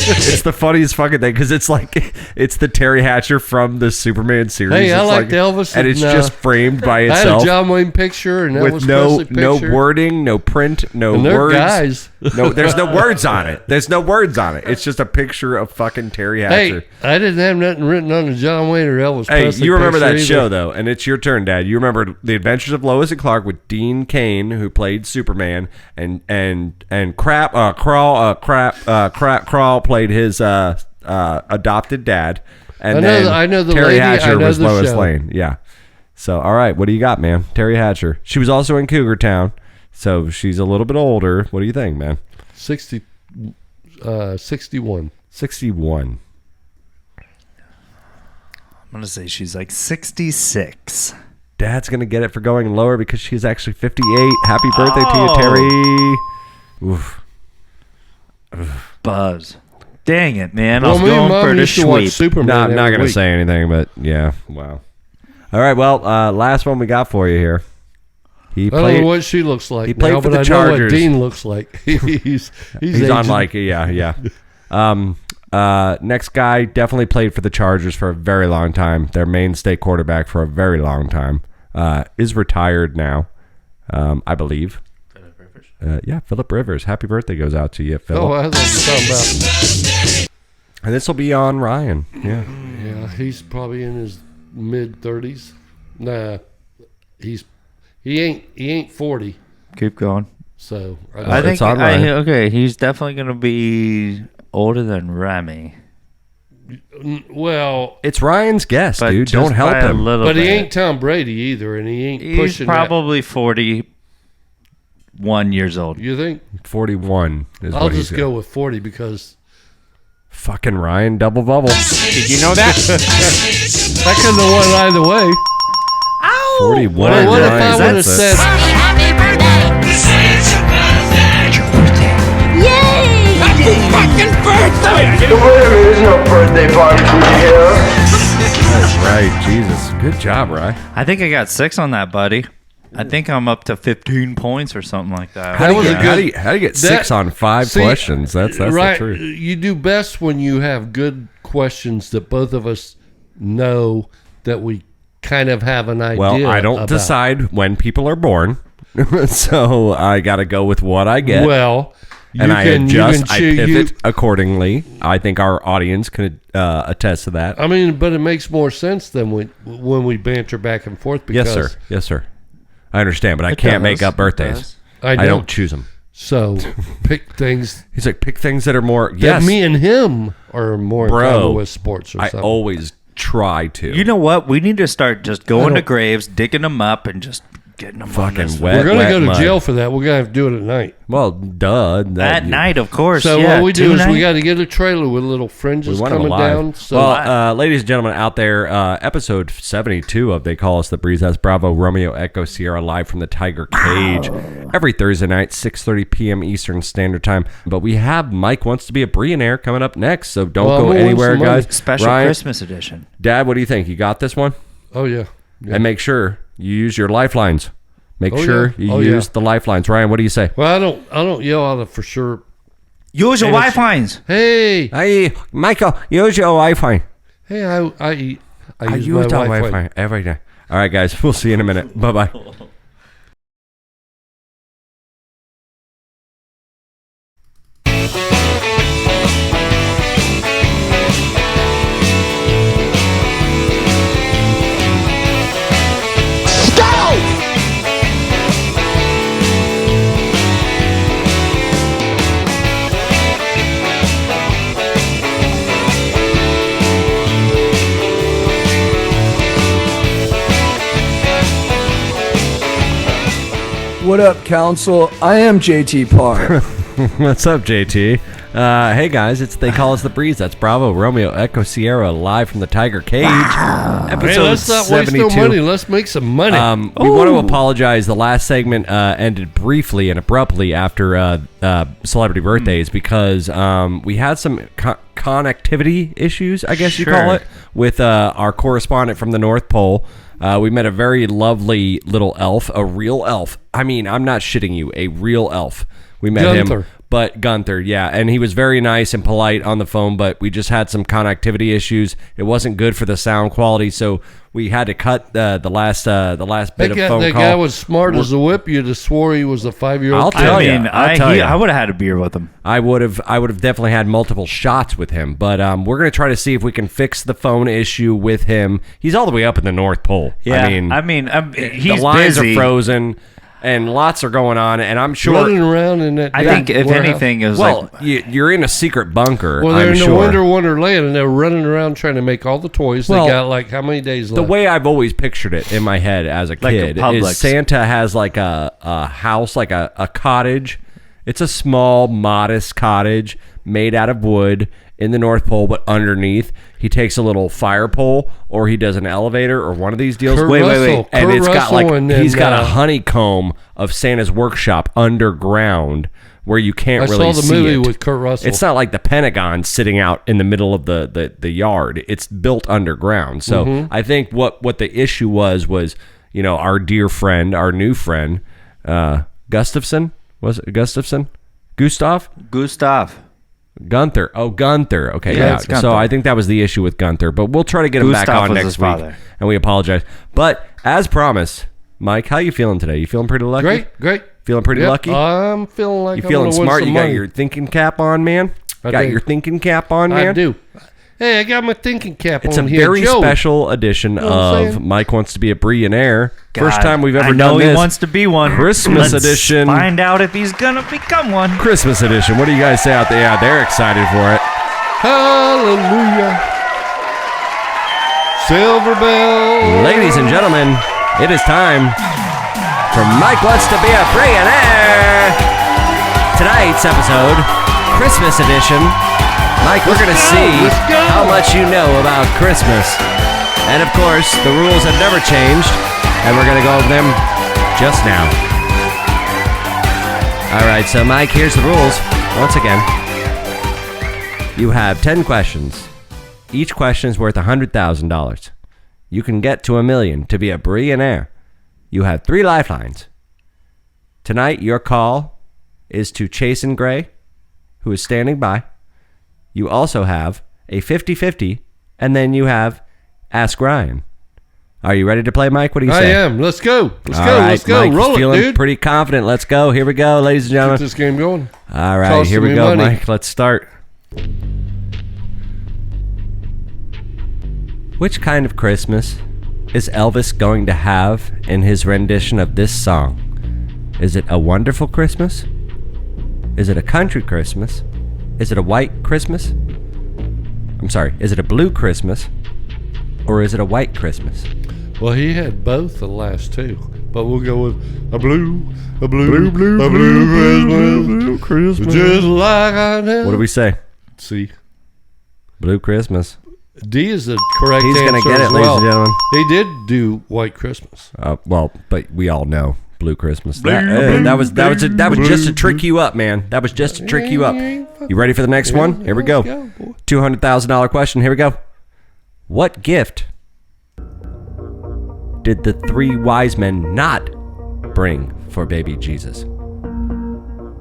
It's the funniest fucking thing because it's like, it's the Terry Hatcher from the Superman series. Hey, I It's liked Elvis. and it's just framed by I had itself. a John Wayne picture and With Elvis no Presley picture. wording, no print, no And they're words. guys. No, there's no words on it. There's no words on it. It's just a picture of fucking Terry Hatcher. Hey, I didn't have nothing written on the John Wayne or Elvis Hey, Presley you remember that picture show either. though, and it's your turn, Dad. You remember The Adventures of Lois and Clark with Dean Cain, who played Superman, and Crawl played his adopted dad, and I know the Terry lady, Hatcher I know was the Lois show. Lane. Yeah. So all right, what do you got, man? Terry Hatcher. She was also in Cougar Town, so she's a little bit older. What do you think, man? 61. 61. I'm going to say she's like 66. Dad's gonna get it for going lower because she's actually 58. Happy birthday to you, Terry. Oof. Buzz. Dang it, man. I Well, was me and going Mom for the used to watch sweep. Superman. No, I'm not every going to week. say anything, but yeah, wow. All right, well, last one we got for you here. He I don't played. know what she looks like. he played now, for but the I know Chargers. what Dean looks like. he's on aging. like yeah. Next guy definitely played for the Chargers for a very long time. Their mainstay quarterback for a very long time. Is retired now, I believe. Philip Rivers. Yeah, Philip Rivers. Happy birthday goes out to you, Philip. Oh, I thought you were talking about. And this will be on Ryan. Yeah. Yeah, he's probably in his mid-30s. Nah, he ain't 40. Keep going. So I it's think on Ryan. okay, he's definitely going to be older than Remy. well, It's Ryan's guess, But dude. just Don't help by a him. little but he bit. ain't Tom Brady either, and he ain't He's pushing probably 41 years old. that. You think? 41 is I'll what just he's go with 40 because Fucking Ryan double bubble. Did you know that? I couldn't have won either way. 41. What if Ryan, I would have that's it. said, Happy birthday! Yay! Happy fucking birthday! Right, Jesus. Good job, Ryan. I think I got 6 on that, buddy. I think I'm up to 15 points or something like that. That was a How good- do you get 6 on 5 See, questions? That's right, the truth. you do best when you have good questions that both of us know that we kind of have an idea. Well, I don't about. decide when people are born, so I got to go with what I get. Well, and I adjust, I choose- pivot accordingly. I think our audience can attest to that. I mean, but it makes more sense than when we banter back and forth. Because, Yes, sir. Yes, sir. I understand, but I It can't does. make up It birthdays. does. I I know. don't choose them. So pick things He's like, pick things that are more. that Yes, me and him are more in Bro, common with sports or I something. always try to. You know what? We need to start just going to don't- graves, digging them up, and just getting them Fucking on this. wet. We're gonna go to mud. jail for that. We're gonna have to do it at night. Well, duh. At night, of course. So yeah, what we do is we tonight. got to get a trailer with little fringes We want them coming alive. down. So Well, ladies and gentlemen out there, episode 72 of They Call Us the Breeze. That's Bravo, Romeo, Echo, Sierra, live from the Tiger Cage every Thursday night, 6:30 p.m. Eastern Standard Time. But we have Mike Wants to Be a Bre'llionaire coming up next, so don't Well, go I'm gonna win anywhere, some money. guys. Special Ryan, Christmas edition. Dad, what do you think? You got this one? oh yeah. And make sure you use your lifelines. Make sure you use the lifelines. Ryan, what do you say? Well, I don't yell out for sure. Use your Wi-Fi's. Hey, Hey, Michael, use your Wi-Fi. hey, I use my use our Wi-Fi. every day. All right, guys. We'll see you in a minute. Bye-bye. What up, Council? I am JT Parr. What's up, JT? Hey, guys. They call us The Breeze. That's Bravo, Romeo, Echo, Sierra, live from the Tiger Cage. Episode Hey, let's not 72. waste no money. Let's make some money. We want to apologize. The last segment ended briefly and abruptly after celebrity birthdays because we had some connectivity issues, I guess you call it, with our correspondent from the North Pole. We met a very lovely little elf, a real elf. I mean, I'm not shitting you, a real elf. We met him. But Gunther, yeah, and he was very nice and polite on the phone, but we just had some connectivity issues. It wasn't good for the sound quality, so we had to cut the last bit of phone call. That guy was smart as a whip. You'd have swore he was a 5-year-old. I'll kid. tell you. I would have had a beer with him. I would have definitely had multiple shots with him, but we're gonna try to see if we can fix the phone issue with him. He's all the way up in the North Pole. Yeah, I mean, he's the lines busy. are frozen. And lots are going on, and I'm sure. Running around in that. I think if warehouse. anything, it was you're in a secret bunker. Well, they're I'm in the sure. Winter Wonderland, and they're running around trying to make all the toys. Well, they got like how many days The left? way I've always pictured it in my head as a Like a kid is Publix. Santa has like a house, like a cottage. It's a small, modest cottage made out of wood in the North Pole, but underneath he takes a little fire pole, or he does an elevator, or one of these deals. Kurt Wait, Russell. and Kurt it's got Russell, like and then, he's got a honeycomb of Santa's workshop underground where you can't I really saw the see movie it. with Kurt Russell. It's not like the Pentagon sitting out in the middle of the yard. It's built underground. So Mm-hmm. I think what the issue was our dear friend, our new friend, Gustafson. Was it Gustafson? Gustav? Gunther. Oh, Gunther. Okay, Yeah, yeah. it's Gunther. So I think that was the issue with Gunther, but we'll try to get him back Gustav on was next his week. father. And we apologize. But as promised, Mike, how you feeling today? You feeling pretty lucky? great. Feeling pretty Yep, lucky? I'm feeling like You I'm feeling gonna win smart? some You got money. your thinking cap on, man? I Got do. your thinking cap on, man? I do. Hey, I got my thinking cap It's on a here. very Joe. special edition know what I'm of saying? Mike Wants to Be a Bre'llionaire. First God, time we've ever I know done he this. wants to be one. Christmas Let's edition. Find out if he's gonna become one. Christmas edition. What do you guys say out there? Yeah, they're excited for it. Hallelujah. Silver bell. Ladies and gentlemen, it is time for Mike Wants to Be a Bre'llionaire. Tonight's episode, Christmas edition. Mike, we're going to see let's go. how much you know about Christmas. And of course, the rules have never changed, and we're going to go over them just now. All right, so Mike, here's the rules. Once again, you have 10 questions. Each question is worth $100,000. You can get to $1 million to be a Bre'llionaire. You have 3 lifelines. Tonight, your call is to Chasen Gray, who is standing by. You also have a 50-50, and then you have Ask Ryan. Are you ready to play, Mike? What do you I say? am. Let's go. Let's All go. right, Let's go. Mike, Roll it, feeling dude. pretty confident. Let's go. Here we go, ladies and Get gentlemen. this game going. All right, Costing here we me go, money. Mike. Let's start. Which kind of Christmas is Elvis going to have in his rendition of this song? Is it a wonderful Christmas? Is it a country Christmas? Is it a white Christmas? I'm sorry, is it a blue Christmas? Or is it a white Christmas? Well, he had both the last two, but we'll go with a blue Christmas. Just like I know. What do we say? See? Blue Christmas. D is the correct He's answer gonna get as it, ladies well. and gentlemen. They did do White Christmas. Well, but we all know Blue Christmas. That was just to trick you up, man. That was just to trick you up. You ready for the next one? Here we go. Let's go, boy. $200,000 question. Here we go. What gift did the 3 wise men not bring for baby Jesus?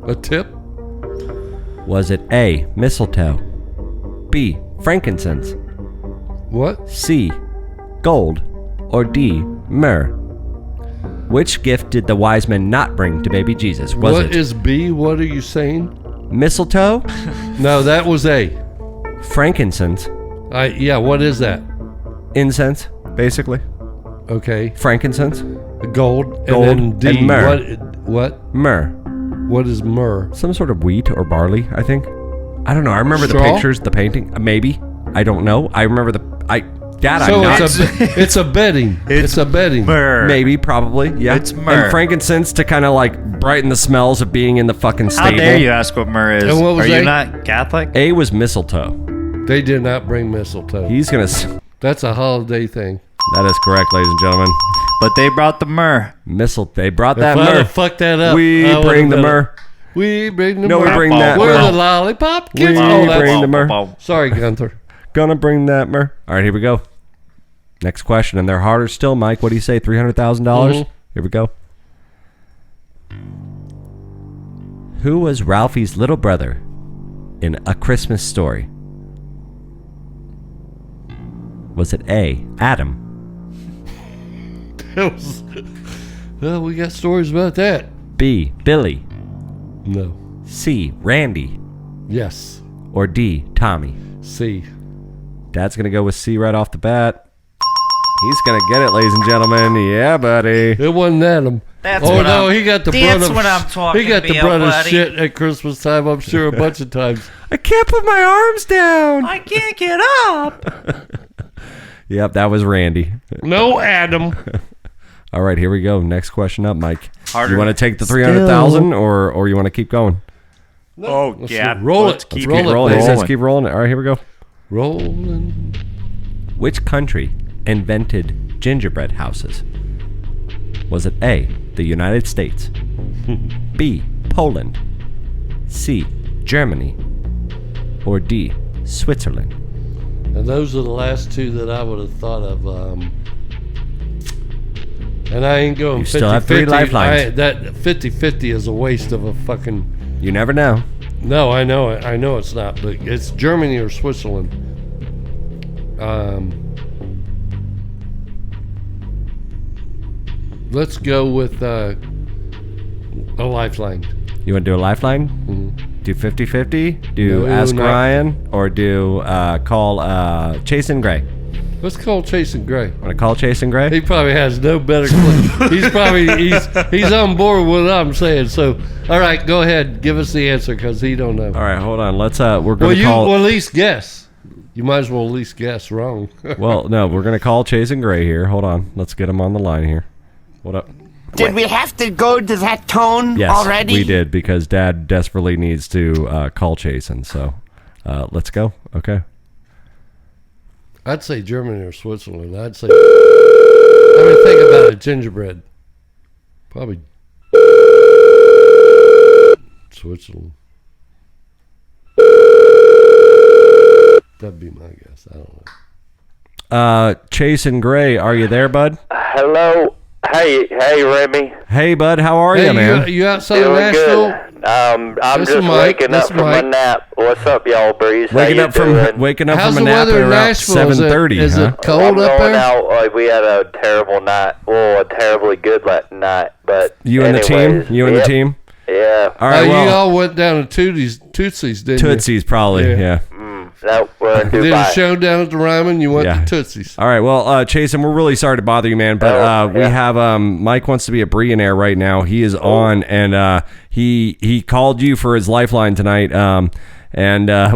A tip? Was it A, mistletoe, B, frankincense, What? C, gold, or D, myrrh? Which gift did the wise men not bring to baby Jesus? Was What it is B? What are you saying? mistletoe, No, that was A. frankincense, Yeah, what is that? incense, basically. Okay. Frankincense, Gold, Gold and then D. and myrrh. What? myrrh. What is myrrh? Some sort of wheat or barley, I think. I don't know. I remember the Straw? pictures, the painting. Maybe. I don't know. I remember Dad, So I'm not. it's a bedding. It's a bedding. Myrrh. Maybe, probably, yeah. It's myrrh. And frankincense to kind of like brighten the smells of being in the fucking How stable. dare you ask what myrrh is? And what was Are you A? not Catholic? A was mistletoe. They did not bring mistletoe. He's gonna. That's a holiday thing. That is correct, ladies and gentlemen. But they brought the myrrh. They brought that If I'd myrrh. have fucked that up, We I would've bring the done it. myrrh. We bring the No, myrrh. we bring that We're myrrh. the lollipop We kids. Oh, that's- bring the myrrh. Sorry, Gunther. Gonna bring that myrrh. All right, here we go. Next question, and they're harder still, Mike. What do you say? $300,000. Mhm. Here we go. Who was Ralphie's little brother in A Christmas Story? Was it A, Adam, That was- well, we got stories about that. B, Billy, No. C, Randy, Yes. or D, Tommy? C. Dad's gonna go with C right off the bat. He's gonna get it, ladies and gentlemen. Yeah, buddy. It wasn't Adam. That's oh what no, I'm- he got the that's brunt of. what I'm talking He got the about, brunt of buddy. shit at Christmas time. I'm sure a bunch of times. I can't put my arms down. I can't get up. Yep, that was Randy. No, Adam. All right, here we go. Next question up, Mike. Harder. You want to take the 300,000 or you want to keep going? Oh, Let's yeah. roll Let's it. keep Roll it it, Rolling. He rolling. says keep rolling it. All right, here we go. Rolling. Which country invented gingerbread houses? Was it A, the United States, B, Poland, C, Germany, or D, Switzerland? And those are the last two that I would have thought of. And I ain't going You 50-50. still have three lifelines. That 50-50 is a waste of a fucking... You never know. No, I know it. I know it's not, but it's Germany or Switzerland. Let's go with a lifeline. You want to do a lifeline? Do 50-50? Do No, Ask not- Ryan? Or do call Chase and Gray? Let's call Chase and Gray. Want to call Chase and Gray? He probably has no better clue. He's on board with what I'm saying. So, all right, go ahead, give us the answer because he don't know. All right, hold on. Let's we're Well, going to you call. will at least guess. You might as well at least guess wrong. Well, no, we're going to call Chase and Gray here. Hold on. Let's get him on the line here. What up? Did we have to go to that tone Yes, already? we did because Dad desperately needs to call Chasen. So let's go. Okay. I'd say Germany or Switzerland. I'd say. I mean, think about it. Gingerbread. Probably Switzerland. That'd be my guess. I don't know. Chase and Gray, are you there, bud? Hello. Hey, Remy. Hey, bud. How are Hey, you, man? you outside of Doing Nashville? good. I'm This just is Mike. waking This up is from my Mike. nap. What's up, y'all, Breeze? How Waking you up from doing? waking up How's from a the nap weather at in around Nashville? Is it- 7:30. is huh? it cold I'm up going there? out. We had a terrible night. Well, a terribly good night. But You and the team? anyways, You and the yep, team? Yeah. All right. you Well, all went down to Tootsie's, didn't you? Tootsie's probably. Yeah. Yeah. No, we're in Did a Dubai. show down at the Ryman. You went Yeah. to Tootsie's. All right. Well, Chasen, we're really sorry to bother you, man, but Oh, we yeah. have Mike wants to be a Bre'llionaire right now. He is on, and he called you for his lifeline tonight. And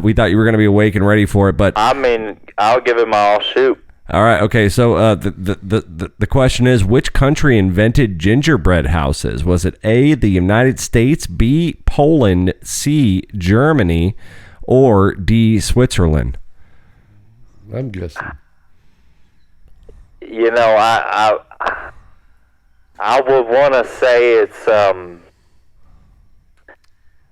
we thought you were going to be awake and ready for it, but I mean, I'll give it my all shoot. all right, okay. So the question is, which country invented gingerbread houses? Was it A, the United States, B, Poland, C, Germany, or D, Switzerland? I'm guessing. You know, I would want to say it's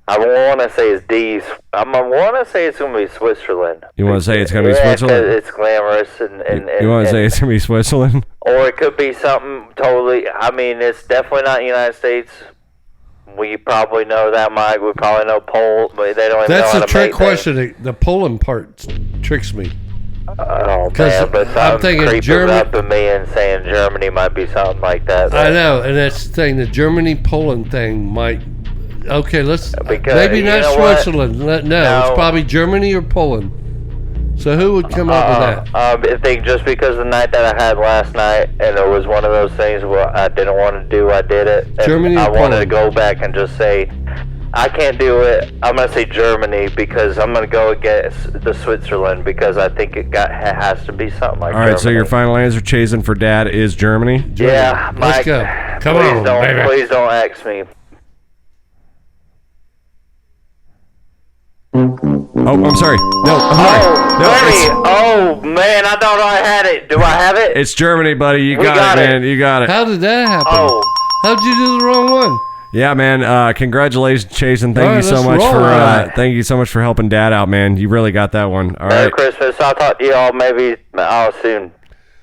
I want to say it's D. I want to say it's going to be Switzerland. You want to say it's going to be Yeah, 'cause Switzerland? it's glamorous and You want to say it's going to be Switzerland? Or it could be something totally. I mean, it's definitely not the United States. We probably know that, Mike. We probably know Pole, but they don't even know That's how a to trick make question. The Poland part tricks me. Oh, 'Cause man, but I'm something thinking creeping German- up at me and saying Germany might be something like that. I know, and that's the thing. The Germany-Poland thing might. Okay, let's Because, maybe you not know what? Switzerland. No, it's No. probably Germany or Poland. So who would come up with that? I think just because the night that I had last night, and it was one of those things where I didn't want to do, I did it. And Germany or I wanted to Poland? go back and just say, I can't do it. I'm gonna say Germany because I'm gonna go against the Switzerland because I think it has to be something like. All right, so Germany. your final answer, chasing for dad, is Germany. Yeah, Let's Mike, go. Come please on, don't, baby. please don't ask me. Oh, I'm sorry. No, I'm sorry. No, Bernie, oh man, I thought I had it. Do I have it? it's Germany, buddy. You We got got it, it. man. You got it. How did that happen? Oh. How'd you do the wrong one? Yeah, man. Congratulations, Chasen. Thank All you right, so let's much roll for with that. thank you so much for helping Dad out, man. You really got that one. All Merry right. Christmas. I'll talk to you all maybe soon.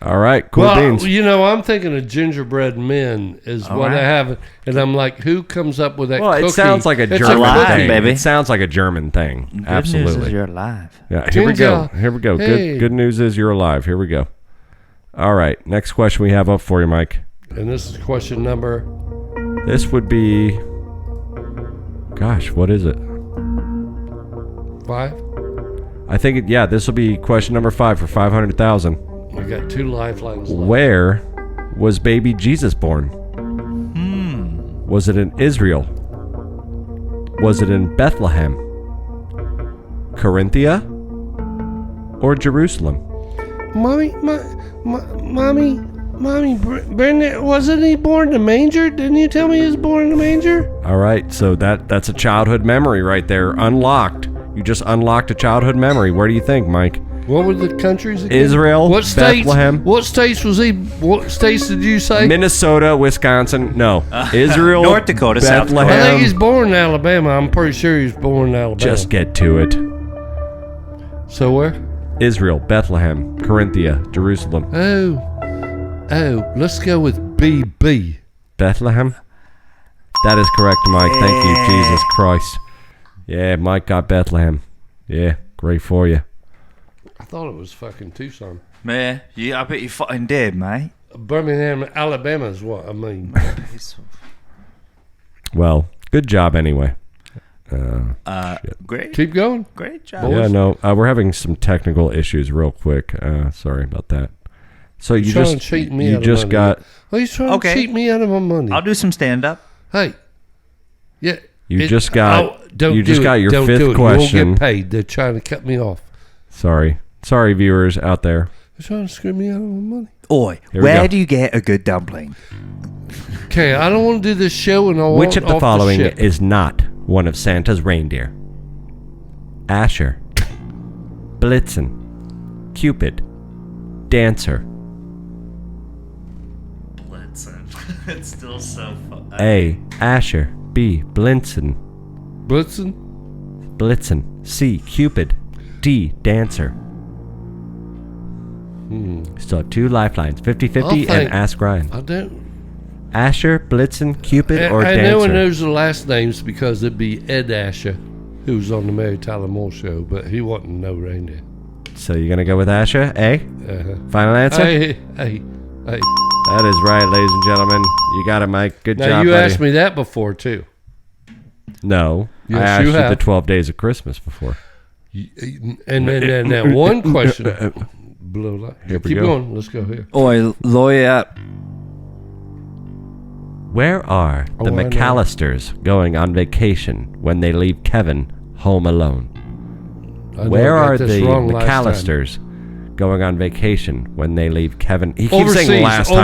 All right. Cool Well, beans. you know, I'm thinking of gingerbread men is what I right. have, and I'm like, who comes up with that? Well, it cookie? sounds like a It's German alive, thing. baby. It sounds like a German thing. Good news Absolutely. is you're alive. Yeah. Here we go. Ginger. Here we go. Hey. Good news is you're alive. Here we go. All right. Next question we have up for you, Mike. And this is question number. This would be. Gosh, what is it? 5. I think yeah. This will be question number 5 for 500,000. We got 2 lifelines left. Where was baby Jesus born? Was it in Israel? Was it in Bethlehem? Corinthia? Or Jerusalem? Mommy, Brandon, wasn't he born in the manger? Didn't you tell me he was born in the manger? All right, so that's a childhood memory right there, unlocked. You just unlocked a childhood memory. Where do you think, Mike? What were the countries again? Israel, What states? Bethlehem. What states was he? What states did you say? Minnesota, Wisconsin. No, Israel, North Dakota, South Bethlehem. Dakota. I think he's born in Alabama. I'm pretty sure he's born in Alabama. Just get to it. So where? Israel, Bethlehem, Corinthia, Jerusalem, Oh, let's go with BB. Bethlehem. That is correct, Mike. Thank you, Jesus Christ. Yeah, Mike got Bethlehem. Yeah, great for you. I thought it was fucking Tucson. Man, I bet you fucking did, mate. Birmingham, Alabama is what I mean. Well, good job anyway. Great, Keep going. great job. Yeah, no, we're having some technical issues real quick. Sorry about that. So you Trying just to cheat me you out of just money. got Oh, he's trying Okay. to cheat me out of my money. I'll do some stand up. Hey, yeah. You just got- don't you just do got it. your Don't fifth do it. You question. won't get paid. They're trying to cut me off. sorry viewers out there. They're trying to screw me out of my money. Oi, Here we go. where do you get a good dumpling? Okay, I don't want to do this show, and I want Which of the off following ship. is not one of Santa's reindeer? Asher, Blitzen, Cupid, Dancer. Blitzen. It's still so fun. A. Asher. B. Blitzen. Blitzen? Blitzen. C. Cupid. D. Dancer. Still have 2 lifelines. 50-50 I'll and think- Ask Ryan. I don't. Asher, Blitzen, Cupid, or I Dancer? know and knows the last names because it'd be Ed Asher, who was on the Mary Tyler Moore show, but he wasn't no reindeer. So you're going to go with Asher? A? Uh-huh. Final answer? Hey. That is right, ladies and gentlemen. You got it, Mike. Good Now job, you buddy. asked me that before too. No. Yes, I asked you you the have. 12 days of Christmas before. And then that one question. Blew up. Here we Keep go. going. Let's go here. Oi, lawyer. Where are the I know. McAllisters going on vacation when they leave Kevin home alone? I know Where I got are this the wrong last time. McAllisters going on vacation when they leave Kevin? He keeps saying last time.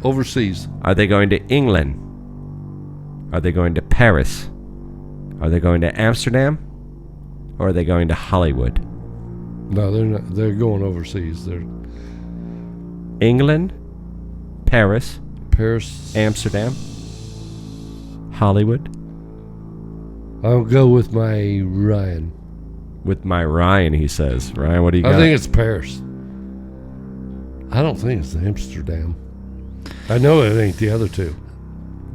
Overseas. Are they going to England? Are they going to Paris? Are they going to Amsterdam? Or are they going to Hollywood? No, they're not. They're going overseas. They're England, Paris, Paris. Amsterdam, Hollywood. I'll go with my Ryan. With my Ryan, he says. Ryan, what do you got? I think it's Paris. I don't think it's Amsterdam. I know it ain't the other two.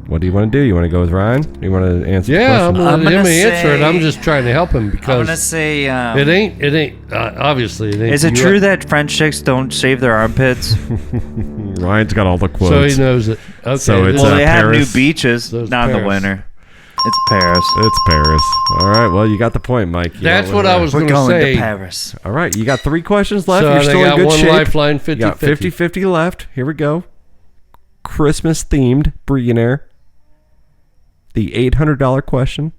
What do you want to do? You want to go with Ryan? Do you want to answer Yeah, the I'm question? gonna let him gonna answer it. say- I'm just trying to help him I'm because gonna say. it ain't. Obviously, it ain't. Is it the true US. that French chicks don't shave their armpits? Ryan's got all the quotes. So he knows it. Okay. So it's, Well, they have Paris. new beaches, So it's not in the Paris. winter. It's Paris. It's Paris. All right. Well, you got the point, Mike. You That's went what with I her. was We're going to going say. to Paris. All right. You got 3 questions left. So You're they still in got good one shape. lifeline, You got 50-50. 50-50 left. Here we go. Christmas themed Bre'llionaire. The $800 question.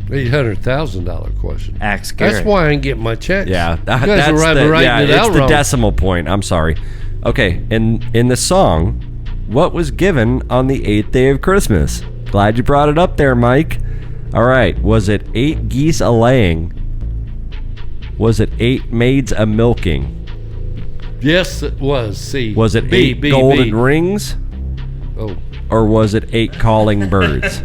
$800,000 question. Axe Gary. That's why I ain't getting my checks. Yeah, you guys are writing it it's out the wrong. decimal point. I'm sorry. Okay, in the song, what was given on the 8th day of Christmas? Glad you brought it up there, Mike. All right, was it 8 geese a laying? Was it 8 maids a milking? Yes, it was. C. Was it B, 8 B, golden B. rings? Oh. Or was it 8 calling birds?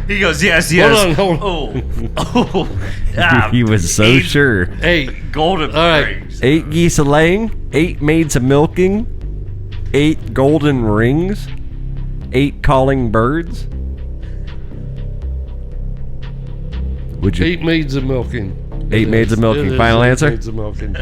He goes, yes, yes. Hold on. Oh. He was so 8 sure. Hey, golden All right. rings. 8 geese a laying, 8 maids a milking, 8 golden rings, 8 calling birds. Would you? 8 maids of milking. 8 maids of milking. It is Final 8 answer? Maids of milking.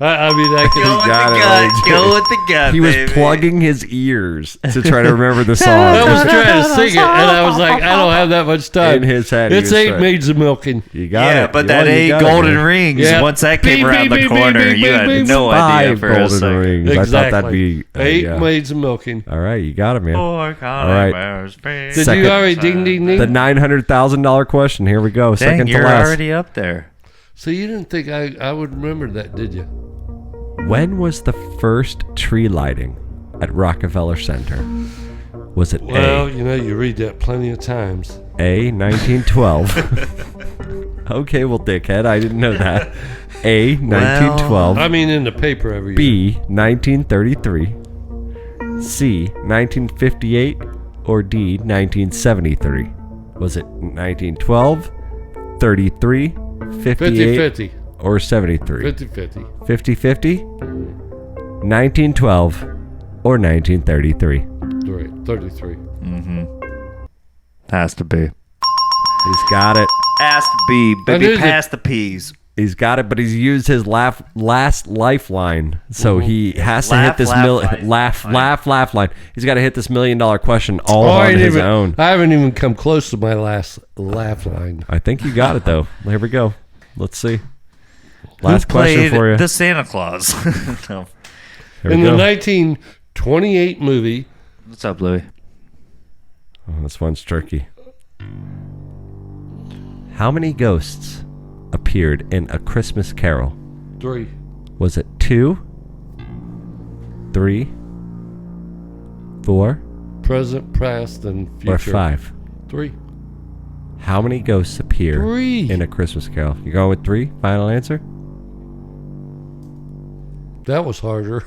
I mean, I Go can. with got the it, gut. Mike. Go with the gut, He was baby. plugging his ears to try to remember the I song. was trying to sing it, and I was like, I don't have that much time. In his head, he It's was 8 trying- maids of milking. You got Yeah, it. but You that won, you 8 got it, golden man. rings, Yeah. once that came Beep, around beep, the beep, corner, beep, you beep, had beep, no idea 5 for a golden second. rings. I thought that'd be 8 yeah. maids of milking. All right, you got it, man. All right. Did Second- you already ding, ding, ding? The $900,000 question. Here we go. Dang, Second to you're last. already up there. So you didn't think I would remember that, did you? When was the first tree lighting at Rockefeller Center? Was it Well, you know, you read that plenty of times. A 1912? Okay, well, dickhead, I didn't know that. A 1912. I mean, in the paper every year. B 1933. C 1958 or D 1973? Was it 1912, 33, 58 50-50. or 73? 50-50. 50-50, 1912 or 1933? Right, 33. Has to be. He's got it. Has to be. I Baby, knew that- pass the peas. He's got it, but he's used his last lifeline, so he has to hit Laugh, this laugh, line. He's got to hit this $1 million question all I on ain't his even- own. I haven't even come close to my last laugh line. I think you got it though. Here we go. Let's see. Last Who question played for you. the Santa Claus? No. Here we In the go. 1928 movie, What's up, Louis? Oh, this one's tricky. How many ghosts appeared in A Christmas Carol? 3. Was it 2, 3, 4, Present, past, and future. or 5? 3. How many ghosts appear 3. in A Christmas Carol? You going with 3? Final answer? That was harder.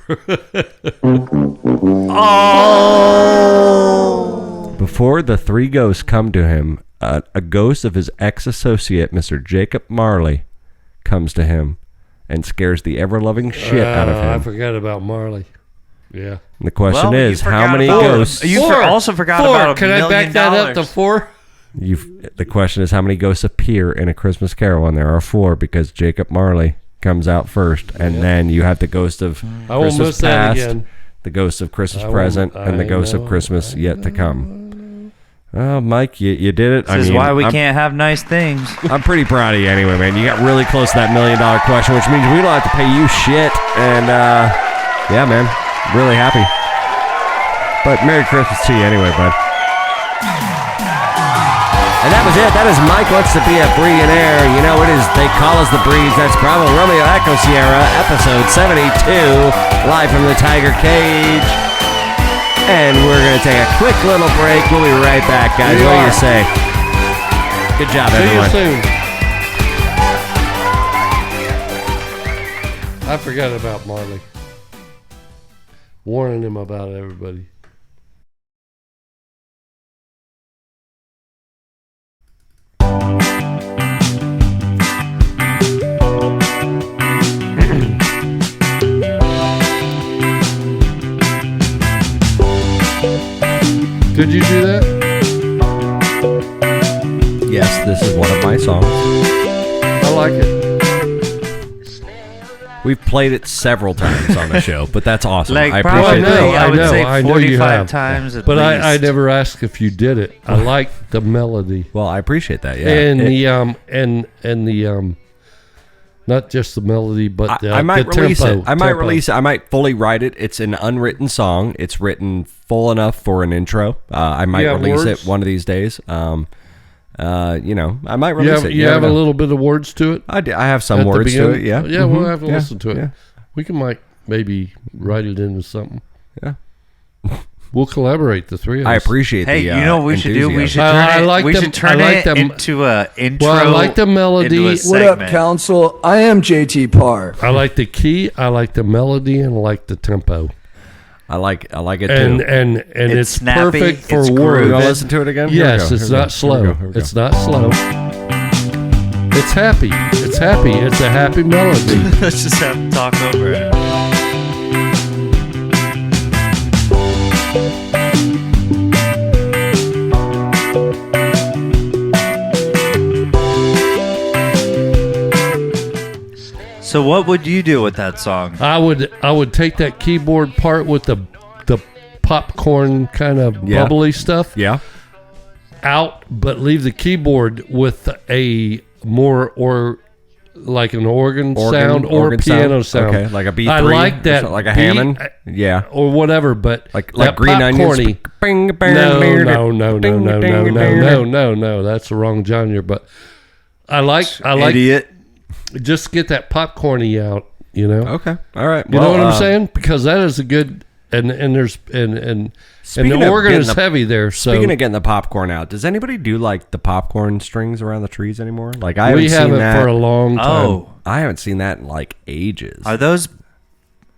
Before the 3 ghosts come to him, a ghost of his ex-associate, Mr. Jacob Marley, comes to him and scares the ever-loving shit out of I him. forgot about Marley. Yeah. And the question Well, you is, how forgot many about- ghosts? You also forgot 4. about Can I back that up to 4? The question is, how many ghosts appear in A Christmas Carol? And there are 4 because Jacob Marley comes out first, and then you have the ghost of I won't Christmas miss that past, again. the ghost of Christmas I won't- present, and the I ghost know, of Christmas yet to come. Oh, Mike, you did it. This is why we can't have nice things. I'm pretty proud of you anyway, man. You got really close to that $1 million question, which means we don't have to pay you shit. And, yeah, man, really happy. But Merry Christmas to you anyway, bud. And that was it. That is Mike Wants to Be a Bre'llionaire. You know, it is They Call Us the Breeze. That's Bravo Romeo Echo Sierra, episode 72, live from the Tiger Cage. And we're going to take a quick little break. We'll be right back, guys. What do you say? Good job, See everyone. you soon. I forgot about Marley. Warning him about everybody. Did you do that? Yes, this is one of my songs. I like it. We've played it several times on the show, but that's awesome. Like, I probably, appreciate that. I would say I know you 45 have. times at But least. I never asked if you did it. I like the melody. Well, I appreciate that. Yeah, And It- the not just the melody, but I might the release tempo, it. I might tempo. release it. I might fully write it. It's an unwritten song. It's written full enough for an intro. I might You have release words? it one of these days. I might You release have, it. you never have a know. little bit of words to it. I have some at the words to it. beginning? Yeah. Yeah, we'll have to Yeah, listen to it. yeah. We can maybe write it into something. Yeah. We'll collaborate, the three of us. I appreciate Hey, the you know what we should do? We should enthusiasm. turn I it, like we them- should turn I like it them- into a intro. Well, I like the melody. into a What What up, segment. council? I am JT Parr. I like the key, I like the melody, and I like the tempo. I like it And too. and it's snappy, perfect for it's You words. want to listen to it again? Here we Yes, go, it's here we go, not slow. here we go, here we go. It's not slow. It's happy. It's happy. It's a happy melody. Let's just have to talk over it. So what would you do with that song? I would take that keyboard part with the popcorn kind of Yeah. bubbly stuff Yeah. out, but leave the keyboard with a more or like an organ sound or organ piano sound. Okay, like a B3. I like that, like a beat, Hammond. Yeah. or whatever, but Like that Green Onions. popcorny- Bing, bing, No, bing, no, no, no, ding, no, ding, no, ding, no, ding, no, ding. no. That's the wrong genre. But I like Idiot. just get that popcorny out. You know. Okay. All right. You know what I'm saying? Because that is a good and there's and Speaking the of organ getting is the- heavy there. So Speaking of getting the popcorn out, does anybody do like the popcorn strings around the trees anymore? Like I haven't we seen haven't that for a long time. Oh, I haven't seen that in like ages. are those?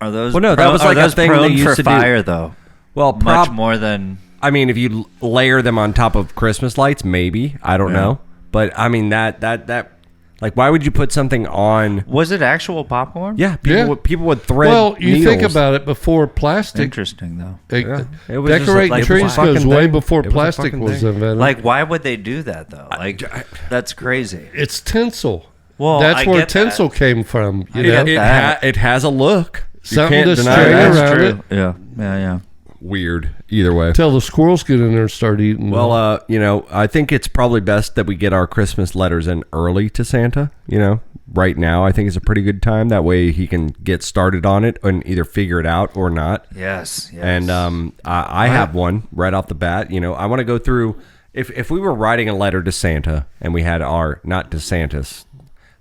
Well, no, that was like a thing they prone used for to do. fire though. Well, Much more than I mean, if you layer them on top of Christmas lights, maybe I don't Yeah. know. But I mean that like, why would you put something on? was it actual popcorn? Yeah, people would thread. Well, you think needles. about it before plastic. Interesting though. Yeah. It was just Decorating like- it was a trees goes fucking way thing. before It was a plastic fucking was thing. invented. Like, why would they do that though? Like, that's crazy. it's tinsel. Well, That's I where get that. tinsel came from. You I know, get It, that. it has a look. You Something can't to deny string that. around True. it. Yeah, yeah. Weird. Either way. Till the squirrels get in there and start eating. Well, I think it's probably best that we get our Christmas letters in early to Santa. Right now, I think it's a pretty good time. That way he can get started on it and either figure it out or not. Yes. And I have one right off the bat. I want to go through. If we were writing a letter to Santa and we had not to Santa's,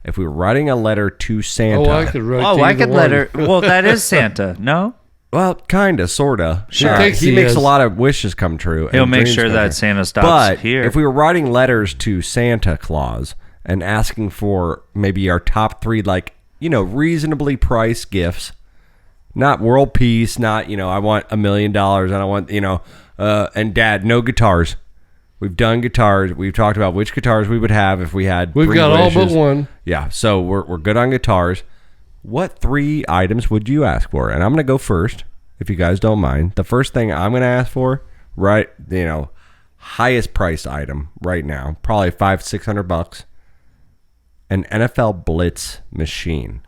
if we were writing a letter to Santa. I could write. Oh, to I either could one. let her. Well, that is Santa. No, Well, kinda, sorta. Sure. thinks He he makes is. a lot of wishes come true. he'll and make dreams sure come that true. Santa stops But here. if we were writing letters to Santa Claus and asking for maybe our top 3, reasonably priced gifts, not world peace, not, I want $1 million and I want, and Dad, no guitars. We've done guitars. We've talked about which guitars we would have if we had. We've 3 got all wishes. but one. Yeah, so we're good on guitars. What 3 items would you ask for? And I'm going to go first, if you guys don't mind. The first thing I'm going to ask for, highest priced item right now, probably $500-$600, an NFL Blitz machine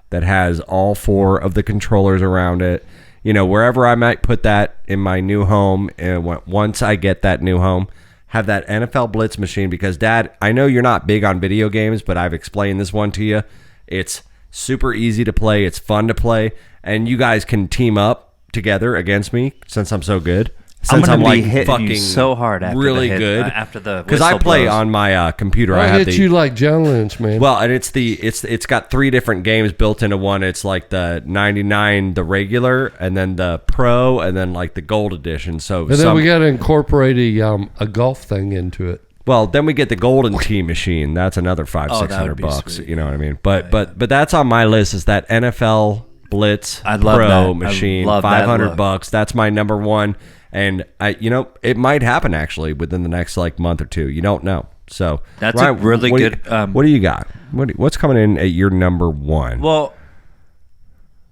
that has all 4 of the controllers around it. Wherever I might put that in my new home, and once I get that new home, have that NFL Blitz machine, because Dad, I know you're not big on video games, but I've explained this one to you. It's super easy to play. It's fun to play, and you guys can team up together against me since I'm so good. Since I'm gonna be like hitting fucking you so hard after really the hit, good after the because I whistle play blows. on my computer. I I have hit the you like John Lynch, man. well, and it's got 3 different games built into one. It's like the 99, the regular, and then the pro, and then like the gold edition. So and then we got to incorporate a golf thing into it. well, then we get the golden tee machine. That's another $500-$600 be bucks. sweet. You know what I mean? But that's on my list. Is that NFL Blitz I love Pro that. I machine? love that $500. look. That's my number one. And it might happen actually within the next month or 2. You don't know. So That's a really what good, what do you got? What's coming in at your number 1? Well,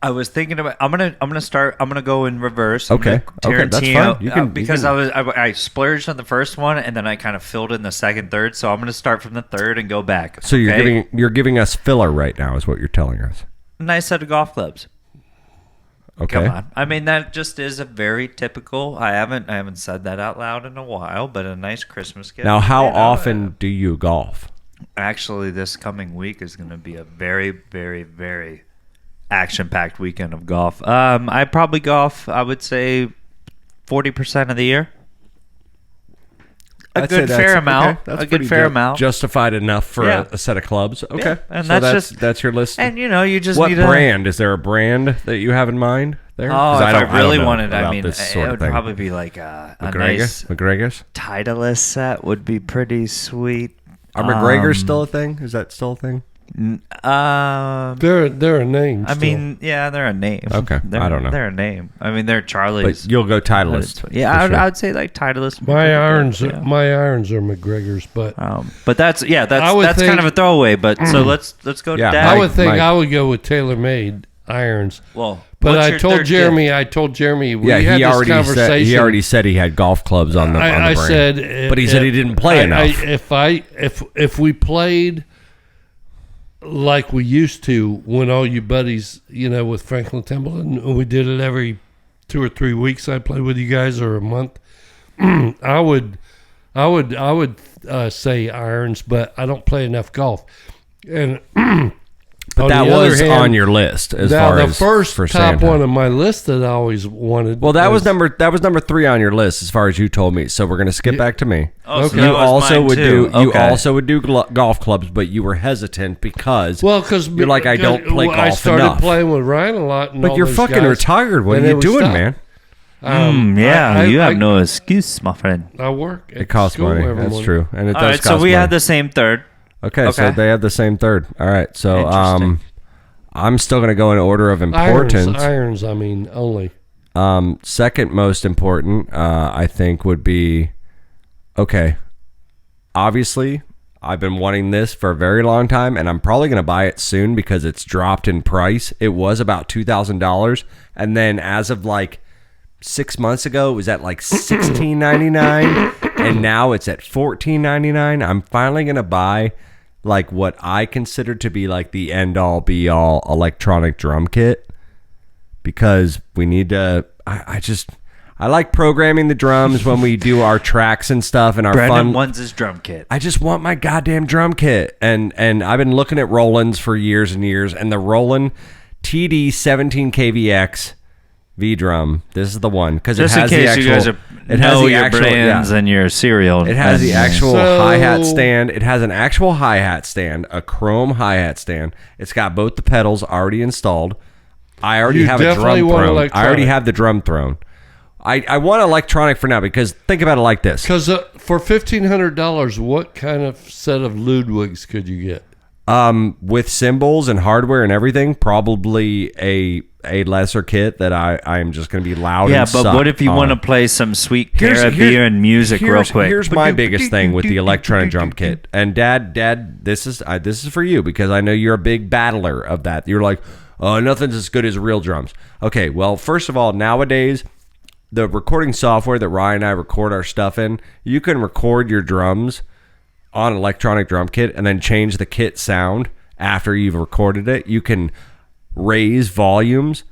I was thinking about. I'm gonna go in reverse. Okay. I'm gonna Okay, that's Tarantino, fine. You can- because you I splurged on the first one and then I kind of filled in the second, third. So I'm gonna start from the third and go back. So okay? you're giving us filler right now, is what you're telling us. a nice set of golf clubs. Okay. Come on. I mean, that just is a very typical. I haven't said that out loud in a while, but a nice Christmas gift. Now, how You know, often do you golf? Actually, this coming week is going to be a very, very, very action-packed weekend of golf. I probably golf, I would say, 40% of the year. A I'd say good that's- fair amount. okay, that's A good pretty fair amount. Justified enough for Yeah. a set of clubs. Okay. Yeah, and so that's that's your list. And, you just what need to... brand? Is there a brand that you have in mind there? Oh, 'Cause if I don't really know wanted, I about mean, this it sort of would thing. probably be like a McGregor? nice McGregor's? Titleist set would be pretty sweet. Are McGregor's still a thing? Is that still a thing? They're a name. I still. mean, yeah, they're a name. Okay, They're, I don't know. They're a name. I mean, they're Charlie's. But you'll go Titleist. Yeah, for sure. I would say like Titleist. my irons, Yeah. my irons are McGregor's, but But that's I would that's think- kind of a throwaway. But so let's go to Yeah, Dad. I Mike- would think Mike- I would go with TaylorMade irons. Well, But what's I your told third Jeremy, gift? we Yeah, had he this already conversation. said he already said he had golf clubs on the on the I brand. said, but he said he didn't play enough. If we played like we used to when all you buddies, with Franklin Templeton, and we did it every 2 or 3 weeks. I played with you guys, or a month. I would say irons, but I don't play enough golf. And But that was on your list as now far the as first for top Santa. one on my list that I always wanted. Well, that was number 3 on your list as far as you told me. So we're gonna skip back to me. Oh, so Okay. that You was also mine would too. do you Okay. also would do golf clubs, but you were hesitant because because you're like, I don't play golf I started enough. playing with Ryan a lot, and But all you're those fucking guys, retired. What and are it you would doing, stop. man? You have I- no excuse, my friend. I work. It costs money. That's true, and it All does right, cost so we money. had the same third. Okay, so Okay. they have the same third. All right, so Interesting. I'm still gonna go in order of importance. Irons. I mean, only. Second most important, I think, would be okay. Obviously, I've been wanting this for a very long time, and I'm probably going to buy it soon because it's dropped in price. It was about $2,000, and then as of like 6 months ago, it was at like $16.99, and now it's at $14.99. I'm finally going to buy like what I consider to be like the end-all, be-all electronic drum kit because we need to. I like programming the drums when we do our tracks and stuff and our Brandon fun. wants his drum kit. I just want my goddamn drum kit. And I've been looking at Roland's for years and years. And the Roland TD 17 KVX V drum. This is the one because it Just has in the case actual. you guys it has know the your actual brands yeah. and your cereal. It has the actual So- hi-hat stand. It has an actual hi-hat stand, a chrome hi-hat stand. It's got both the pedals already installed. I already You have a definitely drum want throne. I already electronic. have the drum throne. I want electronic for now because think about it like this. Because for $1,500, what kind of set of Ludwigs could you get? With cymbals and hardware and everything, probably a lesser kit that I am just going to be loud Yeah, and but suck what if you on. want to play some sweet Here's- Caribbean music real quick? Here's my biggest thing with the electronic drum kit. And Dad, this is for you because I know you're a big battler of that. You're like, oh, nothing's as good as real drums. Okay, well, first of all, nowadays, the recording software that Ryan and I record our stuff in, you can record your drums on electronic drum kit and then change the kit sound after you've recorded it. You can raise volumes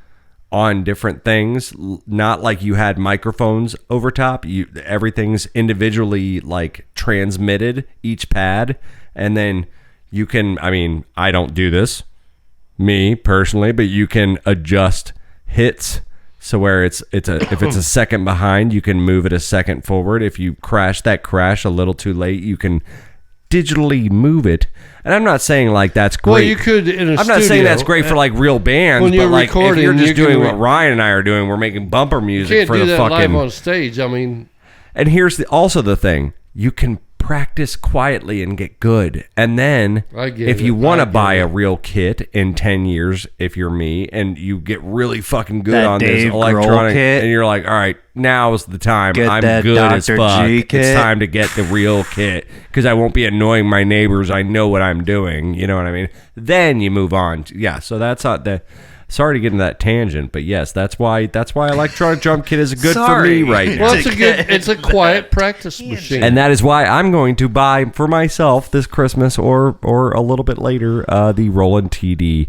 on different things, not like you had microphones over top. Everything's individually like transmitted each pad, and then you can, I mean, I don't do this me personally, but you can adjust hits so where if it's a second behind, you can move it a second forward. If you crash a little too late, you can digitally move it. And I'm not saying like that's great. Well, you could in a I'm not saying studio, that's great for like real bands, when but you're like if recording, you're just you can doing what Ryan and I are doing, we're making bumper You music can't for do the that live fucking. on stage. I mean, And here's also the thing: you can practice quietly and get good, and then I get if it. you want I to get buy it. a real kit in 10 years, if you're me, and you get really fucking good That on Dave this Grohl electronic, kit. and you're like, all right, now's the time. Get I'm that good as Dr. fuck. G It's kit. time to get the real kit because I won't be annoying my neighbors. I know what I'm doing. You know what I mean? Then you move on. Yeah. So that's not the. Sorry to get into that tangent, but yes, that's why Electronic Drum Kit is good for me right now. Well, it's a quiet practice machine. And that is why I'm going to buy for myself this Christmas or a little bit later the Roland TD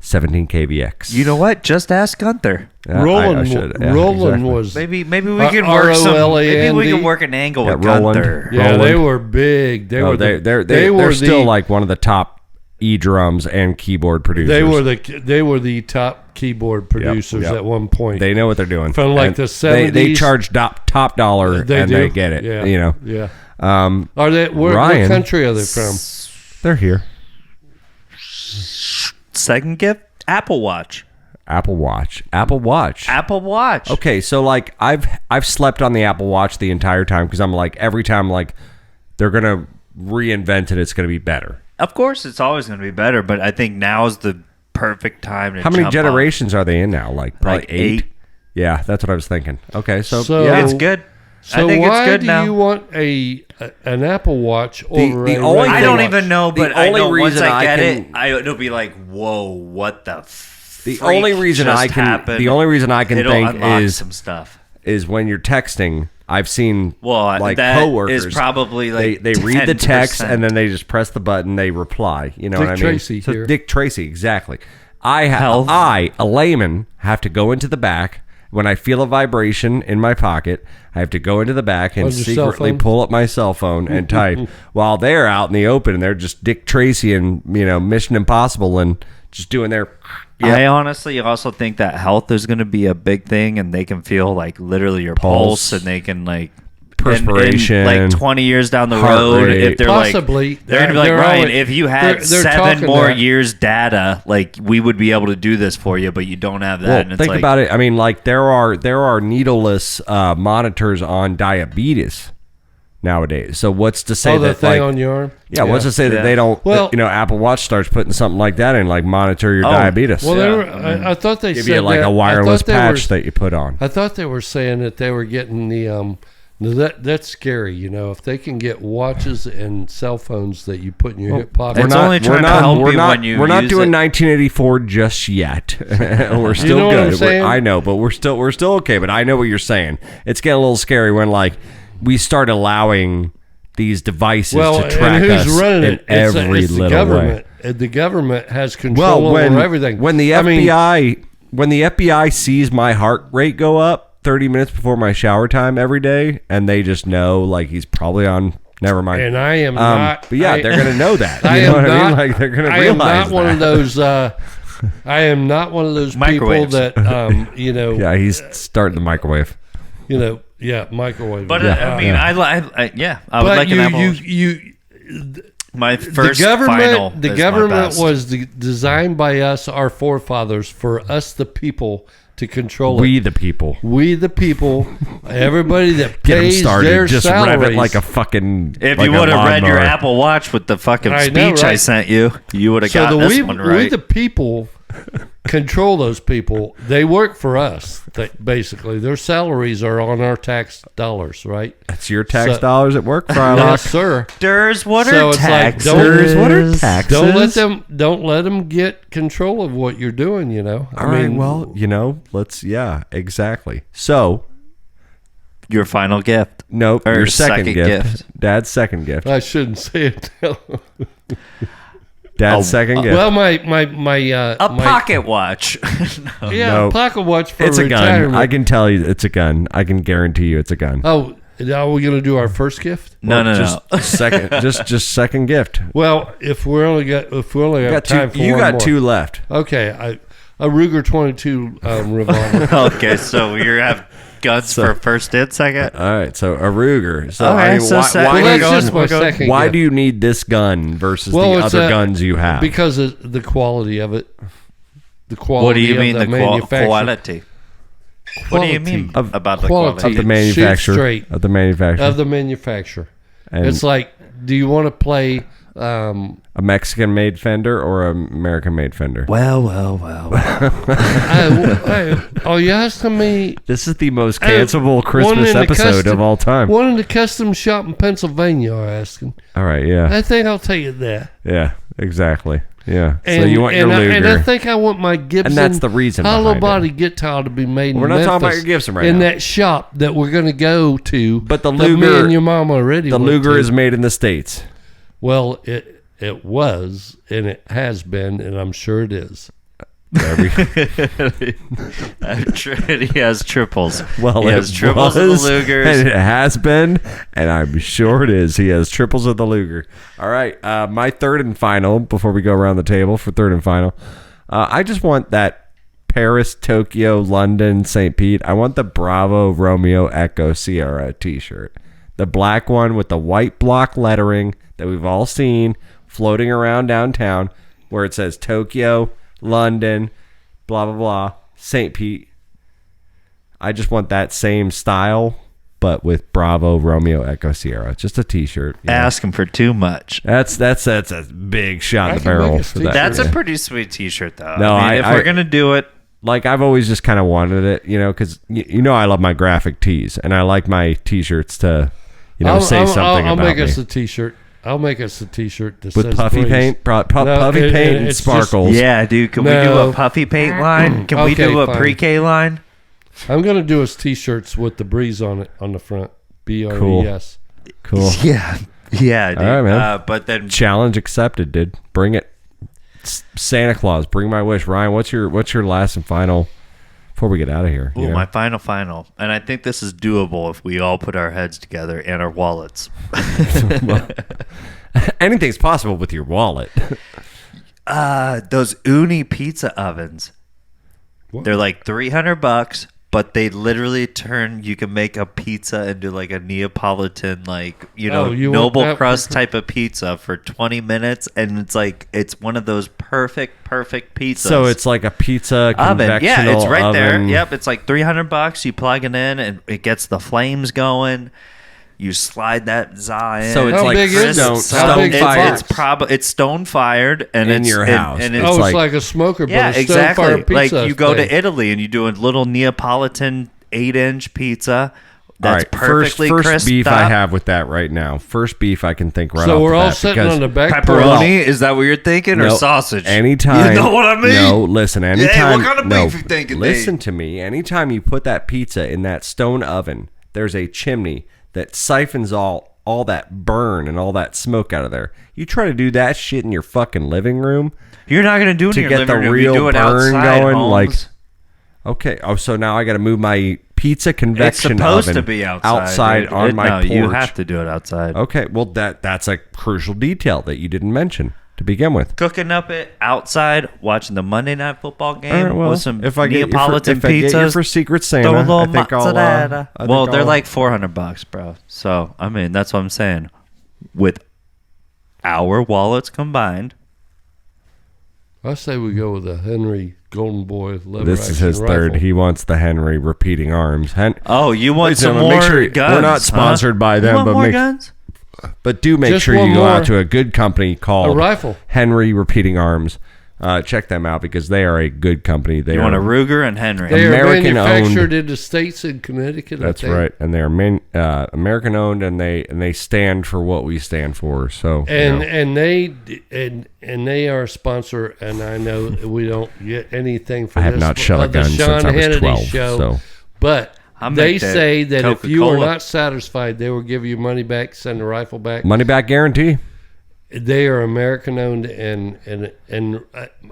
17 KVX. You know what? Just ask Gunther. Roland exactly. was Maybe we can work maybe we can work an angle with Roland. Gunther. Yeah, Roland. they were big. They're still like one of the top drums and keyboard producers. They were the top keyboard producers at one point. They know what they're doing. From like the 70s. They charge top dollar they get it. Yeah. You know. Yeah. Are they? What country are they from? They're here. Second gift, Apple Watch. Apple Watch. Okay, so like I've slept on the Apple Watch the entire time because I'm like every time like they're gonna reinvent it, it's gonna be better. Of course, it's always going to be better, but I think now is the perfect time to How many jump generations are they in now? Like probably Like eight? eight. Yeah, that's what I was thinking. Okay, so on. yeah. It's good. So I think why it's good do now. you want an Apple Watch over the a only regular I don't watch? even know, but The I only know once reason I I get can- it, it'll be like, whoa, what the The only reason just I can happened? the only reason I can It'll think unlock is some stuff. when you're texting. I've seen like that coworkers. is probably like they read the text 10%. and then they just press the button. They reply. You know Dick what I mean? Tracy So here. Dick Tracy, exactly. Health. I, a layman, have to go into the back when I feel a vibration in my pocket. I have to go into the back and On your cell secretly phone? pull up my cell phone and type while they're out in the open and they're just Dick Tracy and Mission Impossible and just doing their. I honestly also think that health is going to be a big thing, and they can feel like literally your pulse, and they can like perspiration, in like 20 years down the heart road, rate. if they're Possibly. like, they're going to be like, They're Ryan, always- if you had they're 7 talking more that. years data, like we would be able to do this for you, but you don't have that. Well, and it's think like, about it. I mean, like there are needleless monitors on diabetes nowadays. So what's to say the that thing like on your arm? yeah, what's to say that they don't? Well- Apple Watch starts putting something like that in, like monitor your diabetes. Well, Yeah, they were, I thought they give said you like that, a wireless I thought they patch were, that you put on. I thought they were saying that they were getting the that's scary. If they can get watches and cell phones that you put in your hip pocket. It's only trying to help you when you We're not use doing it. 1984 just yet. We're still know what I'm good. saying? I know, but we're still okay. But I know what you're saying. It's getting a little scary when like we start allowing these devices to track and who's us running in it? every it's the little government. way. The government has control over everything. When the FBI sees my heart rate go up 30 minutes before my shower time every day, and they just know like he's probably on. Never mind. And I am not. But yeah, they're gonna know that. You I know am what I mean? not. Like they're gonna I realize am not one of that. those. I am not one of those people Microwaves. that Yeah, he's starting the microwave. microwave. but Yeah. I mean, I would But like an Apple. My the first final. government, the is my government best. was designed by us, our forefathers, for us, the people, to control We it. the people. We the people, everybody that Get him pays started. their Just salaries. rev it like a fucking. If like you a would have read your lawnmower. Apple Watch with the fucking I speech know, I right? sent you, you would have So got the this we, one we right. the people control those people. They work for us. Basically, their salaries are on our tax dollars, right? It's your tax So- dollars at work, Frylock. Yes, sir. There's what So are it's like, taxes? What are taxes? Don't let them get control of what you're doing. All right, well, let's, exactly. So, Your final gift. nope, Or your second second gift. gift. Dad's second gift. I shouldn't say it. Dad's second gift. Well, my A pocket watch. No. No. pocket watch for It's a retirement. gun. I can tell you it's a gun. I can guarantee you it's a gun. Oh, are we gonna do our first gift? No. Just second, just second gift. Well, if we only got You time for you one got more. two left. Okay, a Ruger 22 revolver. Okay, so you have guns for first and second. All right, so a Ruger. So Okay, I mean, so why, second- why, Well, do that's you- just my second why gift. do you need this gun versus the it's other guns you have? Because of the quality of it. The quality. What do you mean of the manufacturer. quality? What do you mean Of- about the quality. quality? of the manufacturer. straight. Of the manufacturer. Of the manufacturer. And It's like, do you want to play? a Mexican-made fender or an American-made fender. Well. Are you asking me? This is the most One cancelable Christmas in the episode custom- of all time. One in the custom shop in Pennsylvania. Are asking? All right, yeah, I think I'll take it there. yeah. exactly. Yeah. And, So you want your and Luger. and I think I want my Gibson. And that's the reason hollow behind body guitar to be made in We're not Memphis, talking about your Gibson right in now. that shop that we're going to go to. But the that me Luger- and your mom already. the went Luger to. is made in the States. Well, it was, and it has been, and I'm sure it is. He has triples. Well, he it has triples of the was, Lugers. and it has been, and I'm sure it is. He has triples of the Luger. All right, my third and final, before we go around the table for third and final, I just want that Paris, Tokyo, London, St. Pete. I want the Bravo Romeo Echo Sierra t-shirt. The black one with the white block lettering that we've all seen floating around downtown where it says Tokyo, London, blah, blah, blah, St. Pete. I just want that same style, but with Bravo Romeo Echo Sierra. Just a t-shirt. you know. Asking for too much. That's a big shot in the I can make barrel a for that. That's a Yeah. pretty sweet T-shirt, though. No, I mean, if we're gonna do it, Like, I've always just kind of wanted it, because you know I love my graphic tees, and I like my t-shirts to, say something I'll about make me. us a t-shirt. I'll make us a t-shirt that With says puffy Breeze. paint, puffy it- paint and it's just- sparkles. yeah, dude. Can we do No. a puffy paint line? Can we Okay, do a fine. pre-K line? I'm gonna do us t-shirts with the Breeze on it on the front. BRES. Cool. Yeah, yeah, dude. All right, man. But then Challenge accepted, dude. Bring it. Santa Claus, bring my wish. Ryan, what's your last and final before we get out of here? Ooh, my final. And I think this is doable if we all put our heads together and our wallets. Anything's possible with your wallet. Those Uni pizza ovens. What? They're like $300, but they literally you can make a pizza into like a Neapolitan, you want noble that crust for- type of pizza for 20 minutes. And it's one of those perfect pizzas. So it's like a pizza oven. convectional Yeah, it's right there. oven. Yep, it's like $300. You plug it in and it gets the flames going. You slide that za in. So it's How like big is it? stone How big fired it's stone fired and in it's your house. And It's Oh, it's like- like a smoker, yeah, but a exactly. stone-fired pizza Like you go thing. to Italy and you do a little Neapolitan 8-inch pizza All that's right, perfectly first crisped beef up. I have with that right now. First beef I can think right So off we're the all bat sitting because on the back Pepperoni? Is that what you're thinking, or Nope. sausage? Anytime. You know what I mean? No, listen. Anytime. what kind of no, beef you thinking, listen Dave? to me. Anytime you put that pizza in that stone oven, there's a chimney that siphons all that burn and all that smoke out of there. You try to do that shit in your fucking living room You're not gonna do it to in your get living the room. real You do it burn outside, going. Holmes. Like, okay. Oh, so now I got to move my pizza it's convection supposed oven to be outside. dude. on my no, porch. you have to do it outside. Okay. Well, that's a crucial detail that you didn't mention to begin with. Cooking up it outside, watching the Monday Night Football game All right, well, with some if I get you Neapolitan if I get you pizzas. for Secret Santa, Throw a little I think I'll. mozzarella. I think Well, they're I'll- like $400, bro. So I mean, that's what I'm saying. With our wallets combined, I say we go with a Henry Golden Boy lever This is his action third. rifle. He wants the Henry repeating arms. oh, you want Ladies and some gentlemen, more make sure- guns? we're not sponsored huh? by them, You want but more make- guns? But do make Just sure one you go out more. to a good company called A rifle. Henry Repeating Arms. Check them out because they are a good company. They You are, want a Ruger and Henry? They American are manufactured owned. in the states in Connecticut. I That's think. right, and they are American owned, and they stand for what we stand for. So And you know. and they are a sponsor, and I know we don't get anything for I have this. not shot a the gun Sean since I was Hannity 12. show, So but I'll they make that say that if you are Coca-Cola. not satisfied, they will give you money back, send the rifle back. money back guarantee. They are American owned, and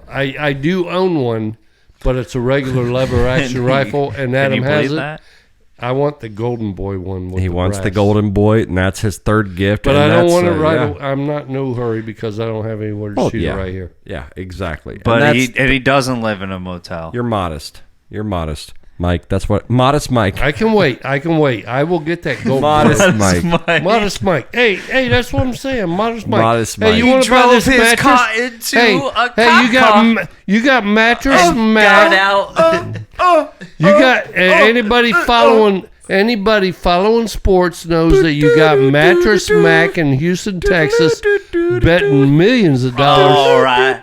I do own one, but it's a regular lever action rifle, and Can Adam you has believe it. that? I want the Golden Boy one. With He the wants the brass. Golden Boy, and that's his third gift. But and I don't that's, want it right. yeah. I'm not in no hurry because I don't have anywhere to Oh, shoot yeah. it right here. Yeah, exactly. But and he doesn't live in a motel. you're modest. You're modest, Mike. That's what modest Mike. I can wait. I will get that Golden Modest Boy. Mike. Modest Mike. Hey, that's what I'm saying. Modest Mike. Modest Hey, Mike. you He want to buy drove this his mattress? car into hey, a hey, you cop car. got you got mattress Got Mac. out. You got anybody following sports knows that you got Mattress Mac in Houston, Texas, betting millions of dollars. All right.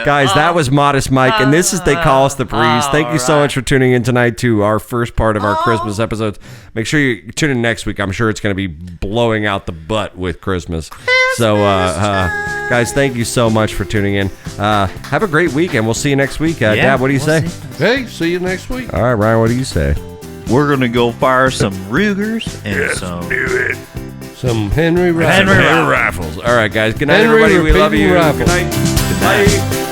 Guys, that was Modest Mike, and this is They Call Us the Breeze. Thank you so much for tuning in tonight to our first part of our Christmas episodes. Make sure you tune in next week. I'm sure it's going to be blowing out the butt with Christmas. So, Guys, thank you so much for tuning in. Have a great weekend. We'll see you next week. Dad, what do you say? Hey, see you next week. All right, Ryan, what do you say? We're gonna go fire some Rugers and Some Henry Rifles. Rifles. All right, guys. Good night, Henry everybody. We love repeating you. rifles. Good night. Bye.